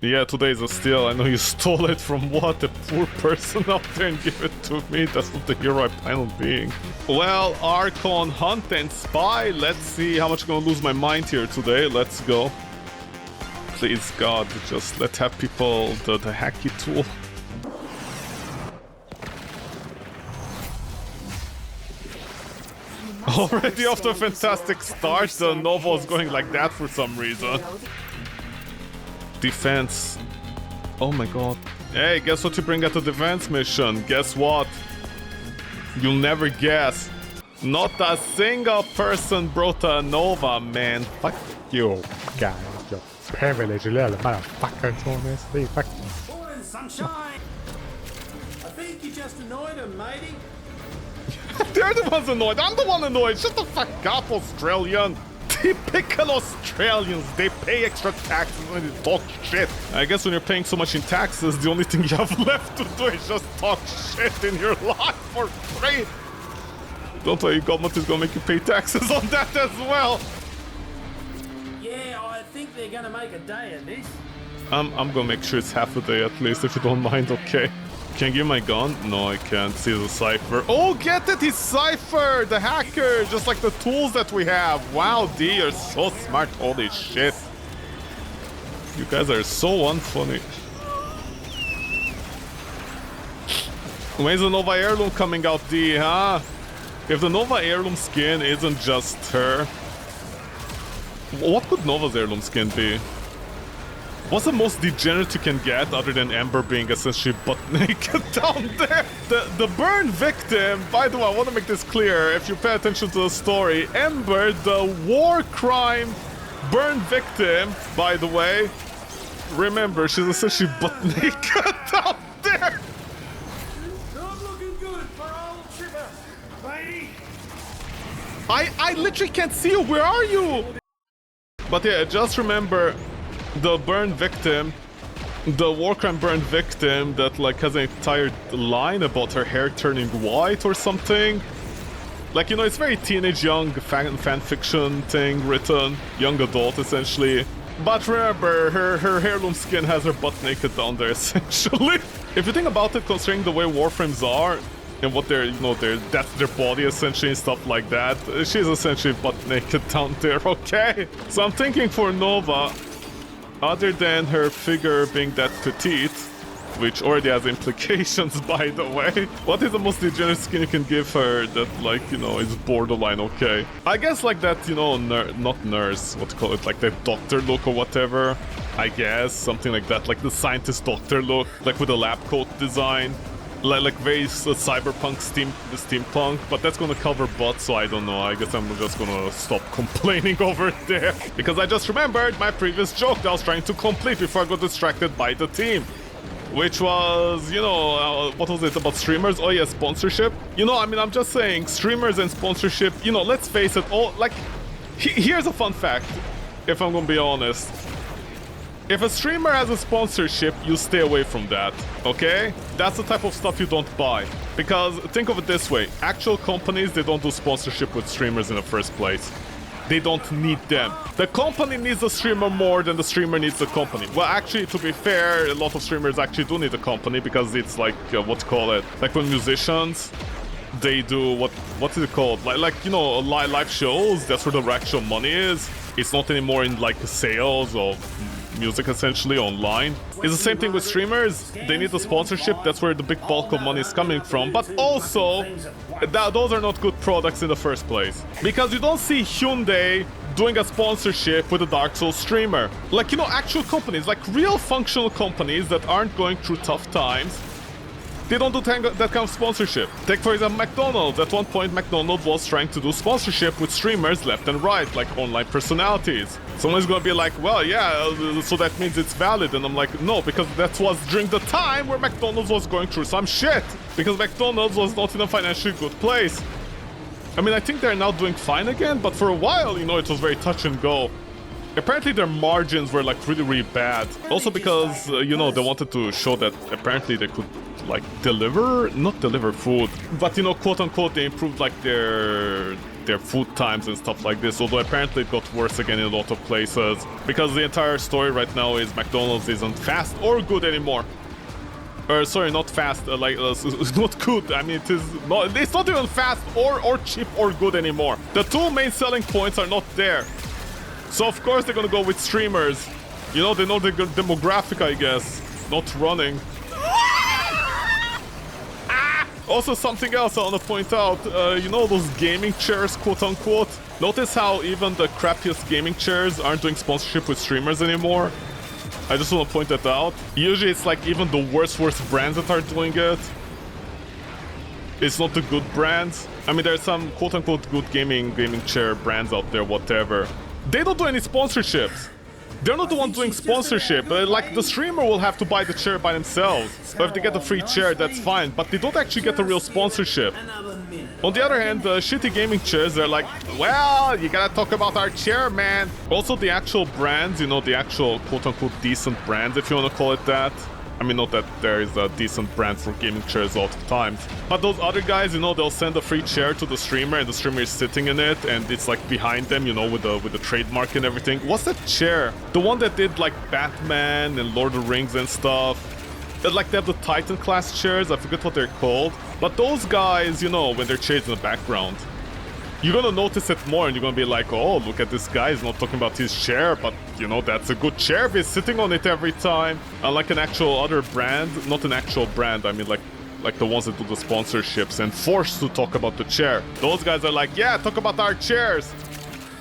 Yeah, today's a steal. I know you stole it from what? A poor person out there and give it to me? That's not the hero I plan on being. Well, Archon, Hunt and Spy. Let's see how much I'm gonna lose my mind here today. Let's go. Please, God, just let's have people the hacky tool. Already off to a fantastic start. The Nova is going like that for some reason. Defense. Oh my god. Hey, guess what you bring at the defense mission? Guess what? You'll never guess. Not a single person brought a Nova, man. Fuck you, guys. You're privileged little motherfuckers, honestly. Fuck you. just annoyed him, matey. They're the ones annoyed. I'm the one annoyed. Shut the fuck up, Australian. Typical Australians. They pay extra taxes when they talk shit. I guess when you're paying so much in taxes, the only thing you have left to do is just talk shit in your life for free. Don't worry, government is gonna make you pay taxes on that as well. Yeah, I think they're gonna make a day of this. I'm gonna make sure it's half a day at least, if you don't mind, okay? Can I give my gun? No, I can't. See the Cypher. Oh, get it! He's Cypher! The hacker! Just like the tools that we have. Wow, D, you're so smart. Holy shit. You guys are so unfunny. When's the Nova Heirloom coming out, D, huh? If the Nova Heirloom skin isn't just her... What could Nova's Heirloom skin be? What's the most degenerate you can get other than Ember being essentially butt naked down there? The burn victim, by the way, I want to make this clear if you pay attention to the story. Ember, the war crime burn victim, by the way, remember, she's essentially butt naked down there. Not looking good for old Chipper, matey. I literally can't see you. Where are you? But yeah, just remember the burn victim, the war crime burn victim that like has an entire line about her hair turning white or something. Like, you know, it's very teenage young fan fiction thing written, young adult essentially. But remember, her heirloom skin has her butt naked down there essentially. If you think about it, considering the way Warframes are, and what they're, you know, that's their body essentially and stuff like that, she's essentially butt naked down there, okay? So I'm thinking for Nova, other than her figure being that petite, which already has implications by the way, what is the most degenerate skin you can give her that, like, you know, is borderline okay? I guess like that, you know, not nurse, what to call it, like that doctor look or whatever, I guess, something like that, like the scientist doctor look, like with a lab coat design. Like very cyberpunk steampunk, but that's gonna cover butt, so I don't know. I guess I'm just gonna stop complaining over there. Because I just remembered my previous joke that I was trying to complete before I got distracted by the team. Which was, you know, what was it about streamers? Oh yeah, sponsorship. You know, I mean, I'm just saying, streamers and sponsorship, you know, let's face it, all, like, here's a fun fact, if I'm gonna be honest. If a streamer has a sponsorship, you stay away from that, okay? That's the type of stuff you don't buy. Because, think of it this way, actual companies, they don't do sponsorship with streamers in the first place. They don't need them. The company needs the streamer more than the streamer needs the company. Well, actually, to be fair, a lot of streamers actually do need the company because it's like, what to call it? Like when musicians, they do, what is it called? Like you know, live shows, that's where the actual money is. It's not anymore in like sales or music essentially online. It's the same thing with streamers. They need the sponsorship, that's where the big bulk of money is coming from. But also, those are not good products in the first place. Because you don't see Hyundai doing a sponsorship with a Dark Souls streamer. Like, you know, actual companies, like real functional companies that aren't going through tough times, they don't do that kind of sponsorship. Take, for example, McDonald's. At one point, McDonald's was trying to do sponsorship with streamers left and right, like online personalities. Someone's gonna be like, well, yeah, so that means it's valid. And I'm like, no, because that was during the time where McDonald's was going through some shit. Because McDonald's was not in a financially good place. I mean, I think they're now doing fine again, but for a while, you know, it was very touch and go. Apparently their margins were like really, really bad. Also because, you know, they wanted to show that apparently they could like not deliver food, but, you know, quote unquote, they improved like their food times and stuff like this. Although apparently it got worse again in a lot of places because the entire story right now is McDonald's isn't fast or good anymore. Or sorry, not fast, it's not good. I mean, it's not even fast or cheap or good anymore. The two main selling points are not there. So of course they're gonna go with streamers. You know, they know the demographic, I guess. Not running. Also, something else I want to point out. You know those gaming chairs, quote-unquote? Notice how even the crappiest gaming chairs aren't doing sponsorship with streamers anymore? I just want to point that out. Usually it's like even the worst brands that are doing it. It's not the good brands. I mean, there's some quote-unquote good gaming chair brands out there, whatever. They don't do any sponsorships. They're not the one doing sponsorship. Like, the streamer will have to buy the chair by themselves. But if they get a free chair, that's fine. But they don't actually get a real sponsorship. On the other hand, the shitty gaming chairs, they're like, well, you gotta talk about our chair, man. Also, the actual brands, you know, the actual quote-unquote decent brands, if you want to call it that. I mean, not that there is a decent brand for gaming chairs all the time. But those other guys, you know, they'll send a free chair to the streamer and the streamer is sitting in it and it's like behind them, you know, with the trademark and everything. What's that chair? The one that did like Batman and Lord of the Rings and stuff. Like they have the Titan class chairs, I forget what they're called. But those guys, you know, when they're chairs in the background, you're gonna notice it more and you're gonna be like, oh, look at this guy, he's not talking about his chair, but, you know, that's a good chair if he's sitting on it every time. Unlike an actual other brand, not an actual brand, I mean like the ones that do the sponsorships and forced to talk about the chair. Those guys are like, yeah, talk about our chairs.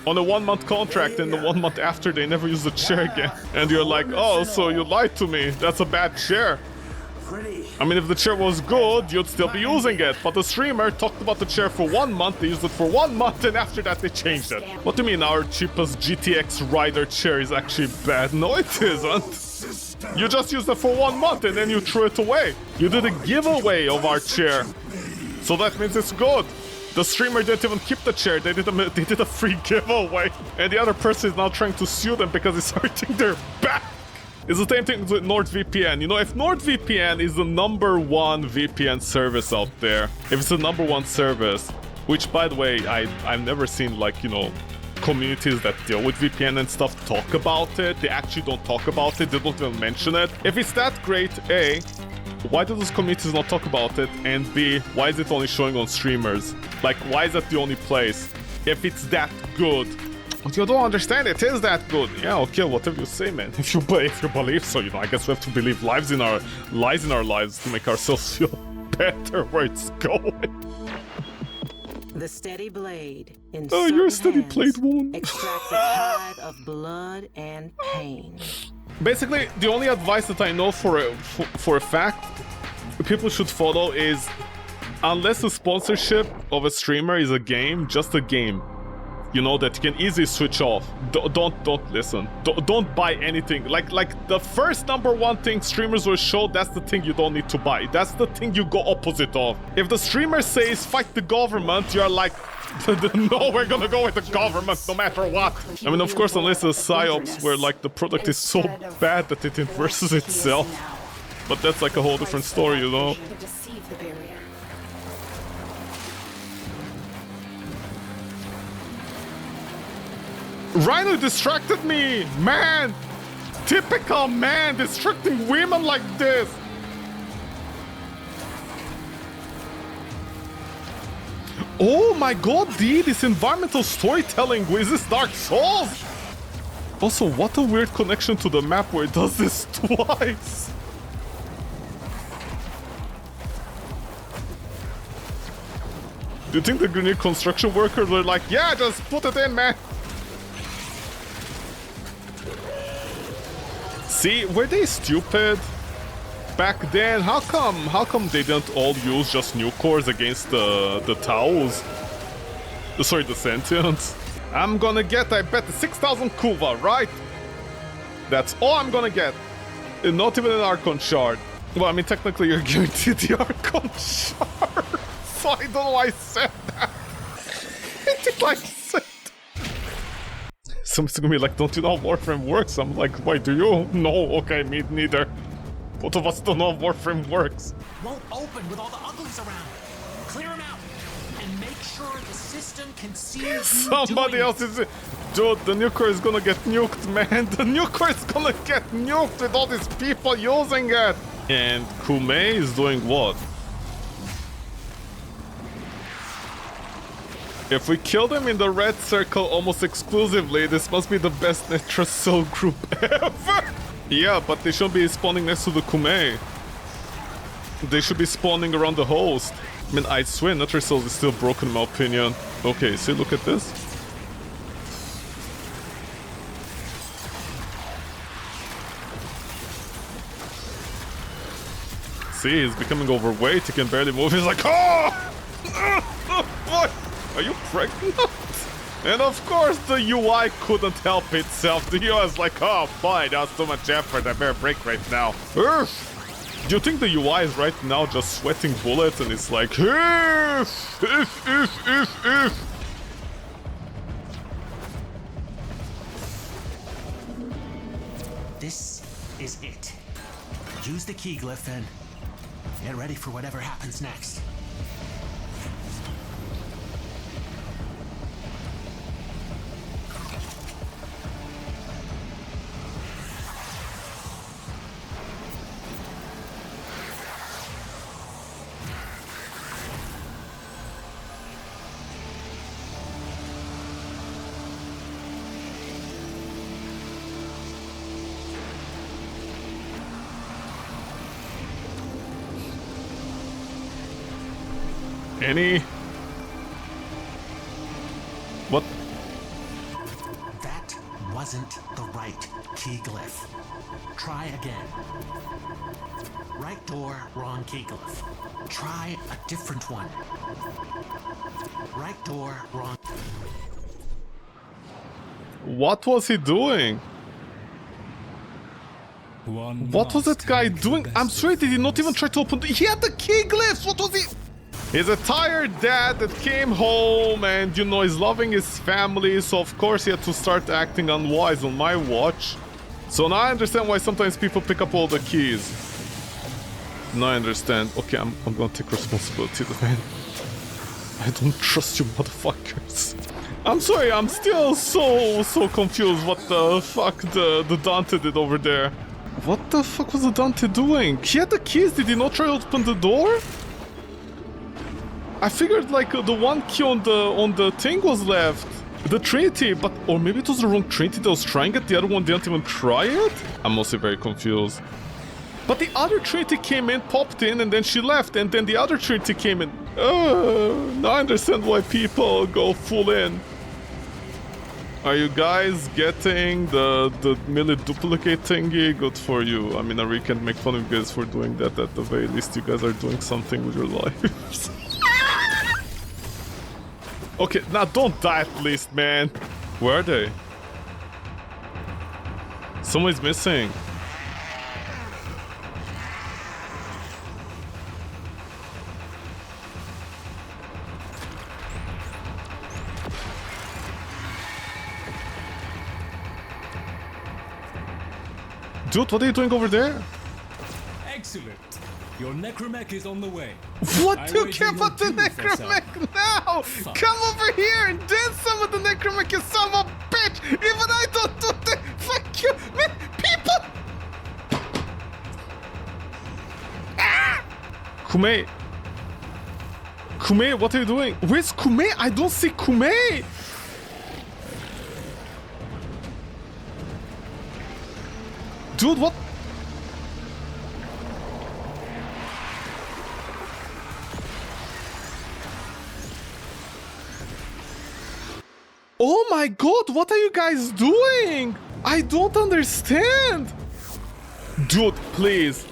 On a 1-month contract, and the 1 month after they never use the chair again. And you're like, oh, so you lied to me, that's a bad chair. I mean, if the chair was good, you'd still be using it. But the streamer talked about the chair for 1 month, they used it for 1 month, and after that they changed it. What do you mean our cheapest GTX Rider chair is actually bad? No, it isn't. You just used it for 1 month and then you threw it away. You did a giveaway of our chair. So that means it's good. The streamer didn't even keep the chair, they did a free giveaway. And the other person is now trying to sue them because it's hurting their back. It's the same thing with NordVPN. You know, if NordVPN is the #1 VPN service out there, if it's the #1 service, which, by the way, I've never seen, like, you know, communities that deal with VPN and stuff talk about it. They actually don't talk about it, they don't even mention it. If it's that great, A, why do those communities not talk about it? And B, why is it only showing on streamers? Like, why is that the only place? If it's that good. But you don't understand, it is that good. Yeah, okay, whatever you say, man. If you believe so, you know, I guess we have to believe lies in our lives to make ourselves feel better where it's going. The steady blade in oh, you're a steady blade wound. Extracts a tide of blood and pain. Basically, the only advice that I know for a fact people should follow is, unless the sponsorship of a streamer is a game, just a game, you know, that you can easily switch off. Don't listen. Don't buy anything. Like the first #1 thing streamers will show, that's the thing you don't need to buy. That's the thing you go opposite of. If the streamer says fight the government, you're like, no, we're gonna go with the government no matter what. I mean, of course, unless the psyops where like the product is so bad that it inverses itself. But that's like a whole different story, you know. Rhino distracted me! Man! Typical man distracting women like this! Oh my god, D, this environmental storytelling, is this Dark Souls? Also, what a weird connection to the map where it does this twice. Do you think the Grenier construction workers were like, yeah, just put it in, man? See, were they stupid? Back then, how come they didn't all use just nuke cores against the Taos? Sorry, the Sentients. I'm gonna get, I bet, 6,000 Kuva, right? That's all I'm gonna get. And not even an Archon shard. Well, I mean, technically you're guaranteed the Archon shard. So I don't know why I said that. It did like said. Someone's gonna be like, don't you know how Warframe works? I'm like, why do you? No, okay, me neither. Both of us don't know how Warframe works. Won't open with all the uglies around. Clear them out and make sure the system can see you. Somebody else is... Dude, the nuker is gonna get nuked, man. The nuker is gonna get nuked with all these people using it. And Kume is doing what? If we kill them in the red circle almost exclusively, this must be the best Netracell group ever! Yeah, but they shouldn't be spawning next to the Kume. They should be spawning around the host. I mean, I swear Netracell is still broken in my opinion. Okay, see, look at this. See, he's becoming overweight, he can barely move, he's like, oh! What? Are you pregnant? And of course the UI couldn't help itself. The UI was like, oh boy, that was too much effort, I better break right now. Urgh. Do you think the UI is right now just sweating bullets and it's like, if. This is it. Use the key glyph and get ready for whatever happens next. Any? What? That wasn't the right key glyph. Try again. Right door, wrong key glyph. Try a different one. Right door, wrong. What was he doing? What was that guy doing? I'm sorry, did he not even try to open the... He had the key glyphs! What was he... He's a tired dad that came home and, you know, he's loving his family, so of course he had to start acting unwise on my watch. So now I understand why sometimes people pick up all the keys. Now I understand. Okay, I'm gonna take responsibility, man. I don't trust you motherfuckers. I'm sorry, I'm still so confused what the fuck the Dante did over there. What the fuck was the Dante doing? He had the keys, did he not try to open the door? I figured like the one key on the thing was left. The Trinity, but... Or maybe it was the wrong Trinity that was trying it, the other one didn't even try it? I'm also very confused. But the other Trinity came in, popped in, and then she left, and then the other Trinity came in. Now I understand why people go full in. Are you guys getting the melee duplicate thingy? Good for you. I mean, I really can't make fun of you guys for doing that. At the very least, you guys are doing something with your lives. Okay, now don't die at least, man. Where are they? Someone's missing. Dude, what are you doing over there? Excellent. Your necromech is on the way. What do you care about the necromech now? Come over here and dance some of the necromech, you son of a bitch! Even I don't do that! Fuck you! Man, people! Ah! Kume! Kume, what are you doing? Where's Kume? I don't see Kume! Dude, what? Oh my god, what are you guys doing? I don't understand. Dude, please.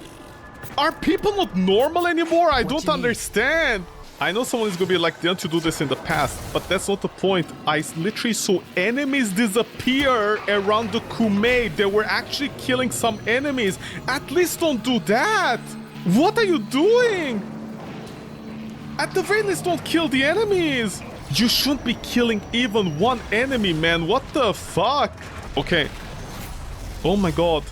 Are people not normal anymore? I don't understand. I know someone is gonna be like, didn't you do this in the past? But that's not the point. I literally saw enemies disappear around the Kume. They were actually killing some enemies. At least don't do that. What are you doing? At the very least, don't kill the enemies. You shouldn't be killing even one enemy, man. What the fuck? Okay. Oh my god.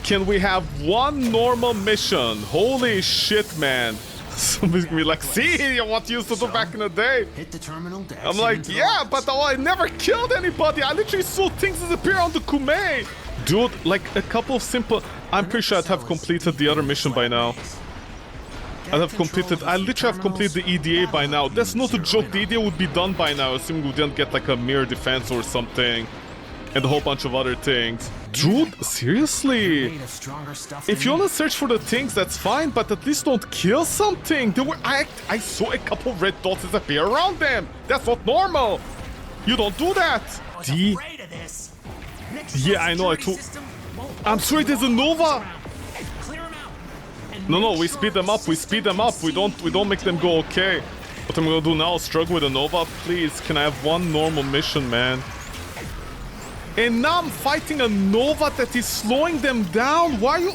Can we have one normal mission? Holy shit, man. Somebody's gonna be like, see what you used to do back in the day. Hit the terminal. I'm like, yeah, but I never killed anybody. I literally saw things disappear on the Kume. Dude, like a couple of simple... I'm pretty sure I'd have completed the other mission by now. I literally have completed the EDA by now. That's not a joke, the EDA would be done by now, assuming we didn't get like a mirror defense or something. And a whole bunch of other things. Dude, seriously? If you wanna search for the things, that's fine, but at least don't kill something. I saw a couple red dots disappear around them. That's not normal. You don't do that. Yeah, I know, I'm sorry, there's a Nova. No, we speed them up, we don't make them go okay. What am I gonna do now? Struggle with a Nova? Please, can I have one normal mission, man? And now I'm fighting a Nova that is slowing them down? Why are you...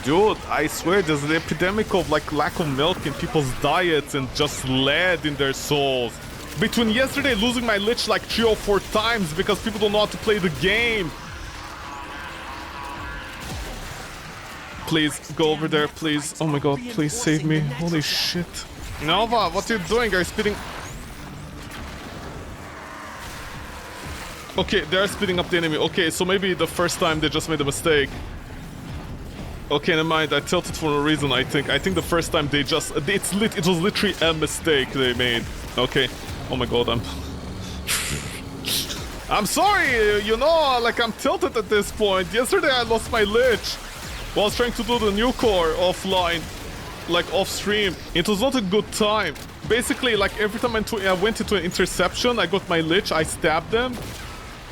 Dude, I swear there's an epidemic of like lack of milk in people's diets and just lead in their souls. Between yesterday losing my Lich like 3 or 4 times because people don't know how to play the game. Please, go over there, please. Oh my god, please save me. Holy shit. Nova, what are you doing? Are you speeding... Okay, they're speeding up the enemy. Okay, so maybe the first time they just made a mistake. Okay, never mind. I tilted for no reason, I think. I think the first time they just... It was literally a mistake they made. Okay. Oh my god, I'm sorry, you know, like I'm tilted at this point. Yesterday I lost my Lich while I was trying to do the new core offline, like off stream. It was not a good time. Basically, like every time I went into an interception, I got my Lich, I stabbed them.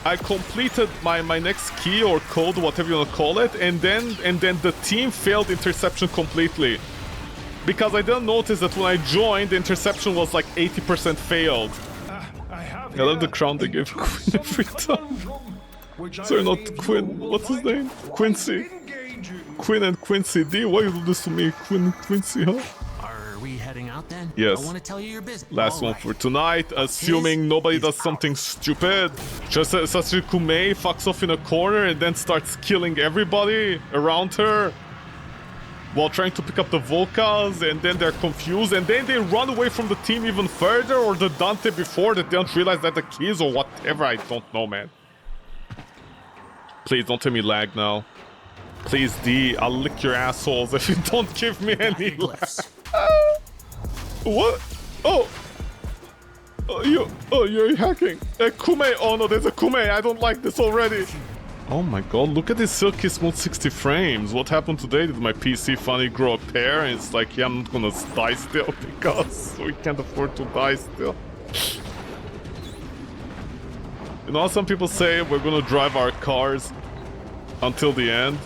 I completed my next key or code, whatever you want to call it, and then the team failed interception completely. Because I didn't notice that when I joined, the interception was like 80% failed. I love the crown they give Quinn every time. Sorry, not Quinn. What's his name? Quincy. Quinn and Quincy. D, why you do this to me? Quinn and Quincy, huh? Are we heading out then? Yes. I want to tell you your business. Last one for tonight, assuming nobody does something stupid. Just as Kume fucks off in a corner and then starts killing everybody around her while trying to pick up the Volcas, and then they're confused, and then they run away from the team even further, or the Dante before that they don't realize that the keys or whatever. I don't know, man. Please don't tell me lag now. Please, D, I'll lick your assholes if you don't give me any lag. What? Oh, you're hacking. Kume. Oh no, there's a Kume. I don't like this already. Oh my god, look at this silky smooth 60 frames. What happened today? Did my PC finally grow a pair? And it's like, yeah, I'm not gonna die still because we can't afford to die still. You know, some people say we're gonna drive our cars until the end,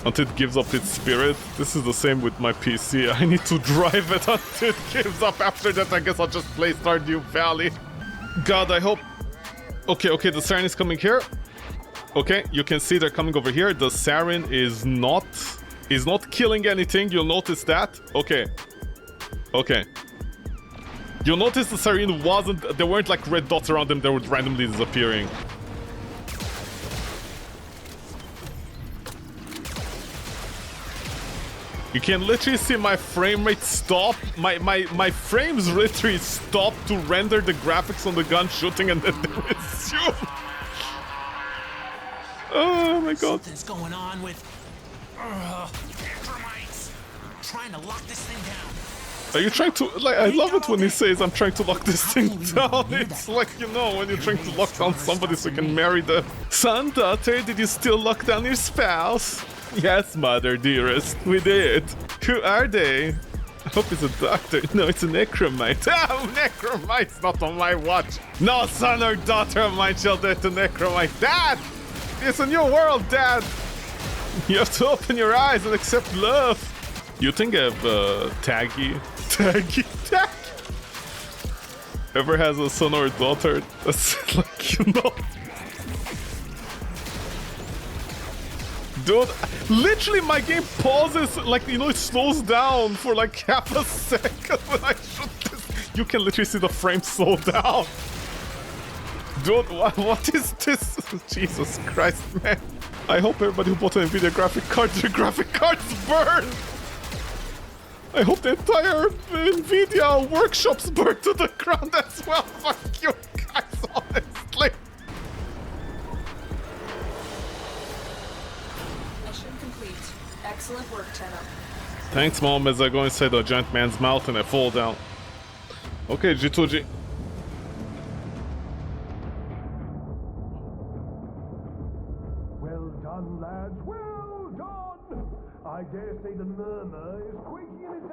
until it gives up its spirit. This is the same with my PC. I need to drive it until it gives up. After that, I guess I'll just play Stardew Valley. God, I hope... Okay, the siren is coming here. Okay, you can see they're coming over here. The siren is not killing anything. You'll notice that. Okay. You'll notice the siren wasn't... There weren't like red dots around them that were randomly disappearing. You can literally see my frame rate stop. My frames literally stop to render the graphics on the gun shooting, and then they resume. Oh my god. Something's going on with termites. Trying to lock this thing down. Are you trying to, like, I love it when he says I'm trying to lock this thing down. It's like, you know, when you're trying to lock down somebody so you can marry them. Son, daughter, did you still lock down your spouse? Yes, mother, dearest, we did. Who are they? I hope it's a doctor. No, it's a necromite. Oh, necromite's not on my watch. No son or daughter of mine shall dare to necromite. Dad! It's a new world, Dad! You have to open your eyes and accept love. You think of Taggy? Ever has a son or a daughter? That's like, you know. Dude, literally my game pauses, like, you know, it slows down for like half a second when I shoot this. You can literally see the frame slow down. Dude, what is this? Jesus Christ, man. I hope everybody who bought an NVIDIA graphic card, their graphic cards burn. I hope the entire NVIDIA workshops burn to the ground as well. Fuck you guys, honestly. Mission complete. Excellent work, Tenno. Thanks, Mom, as I go inside the giant man's mouth and I fall down. Okay, G2G. Well done, lads, well done! I dare say the murmur is quaking in its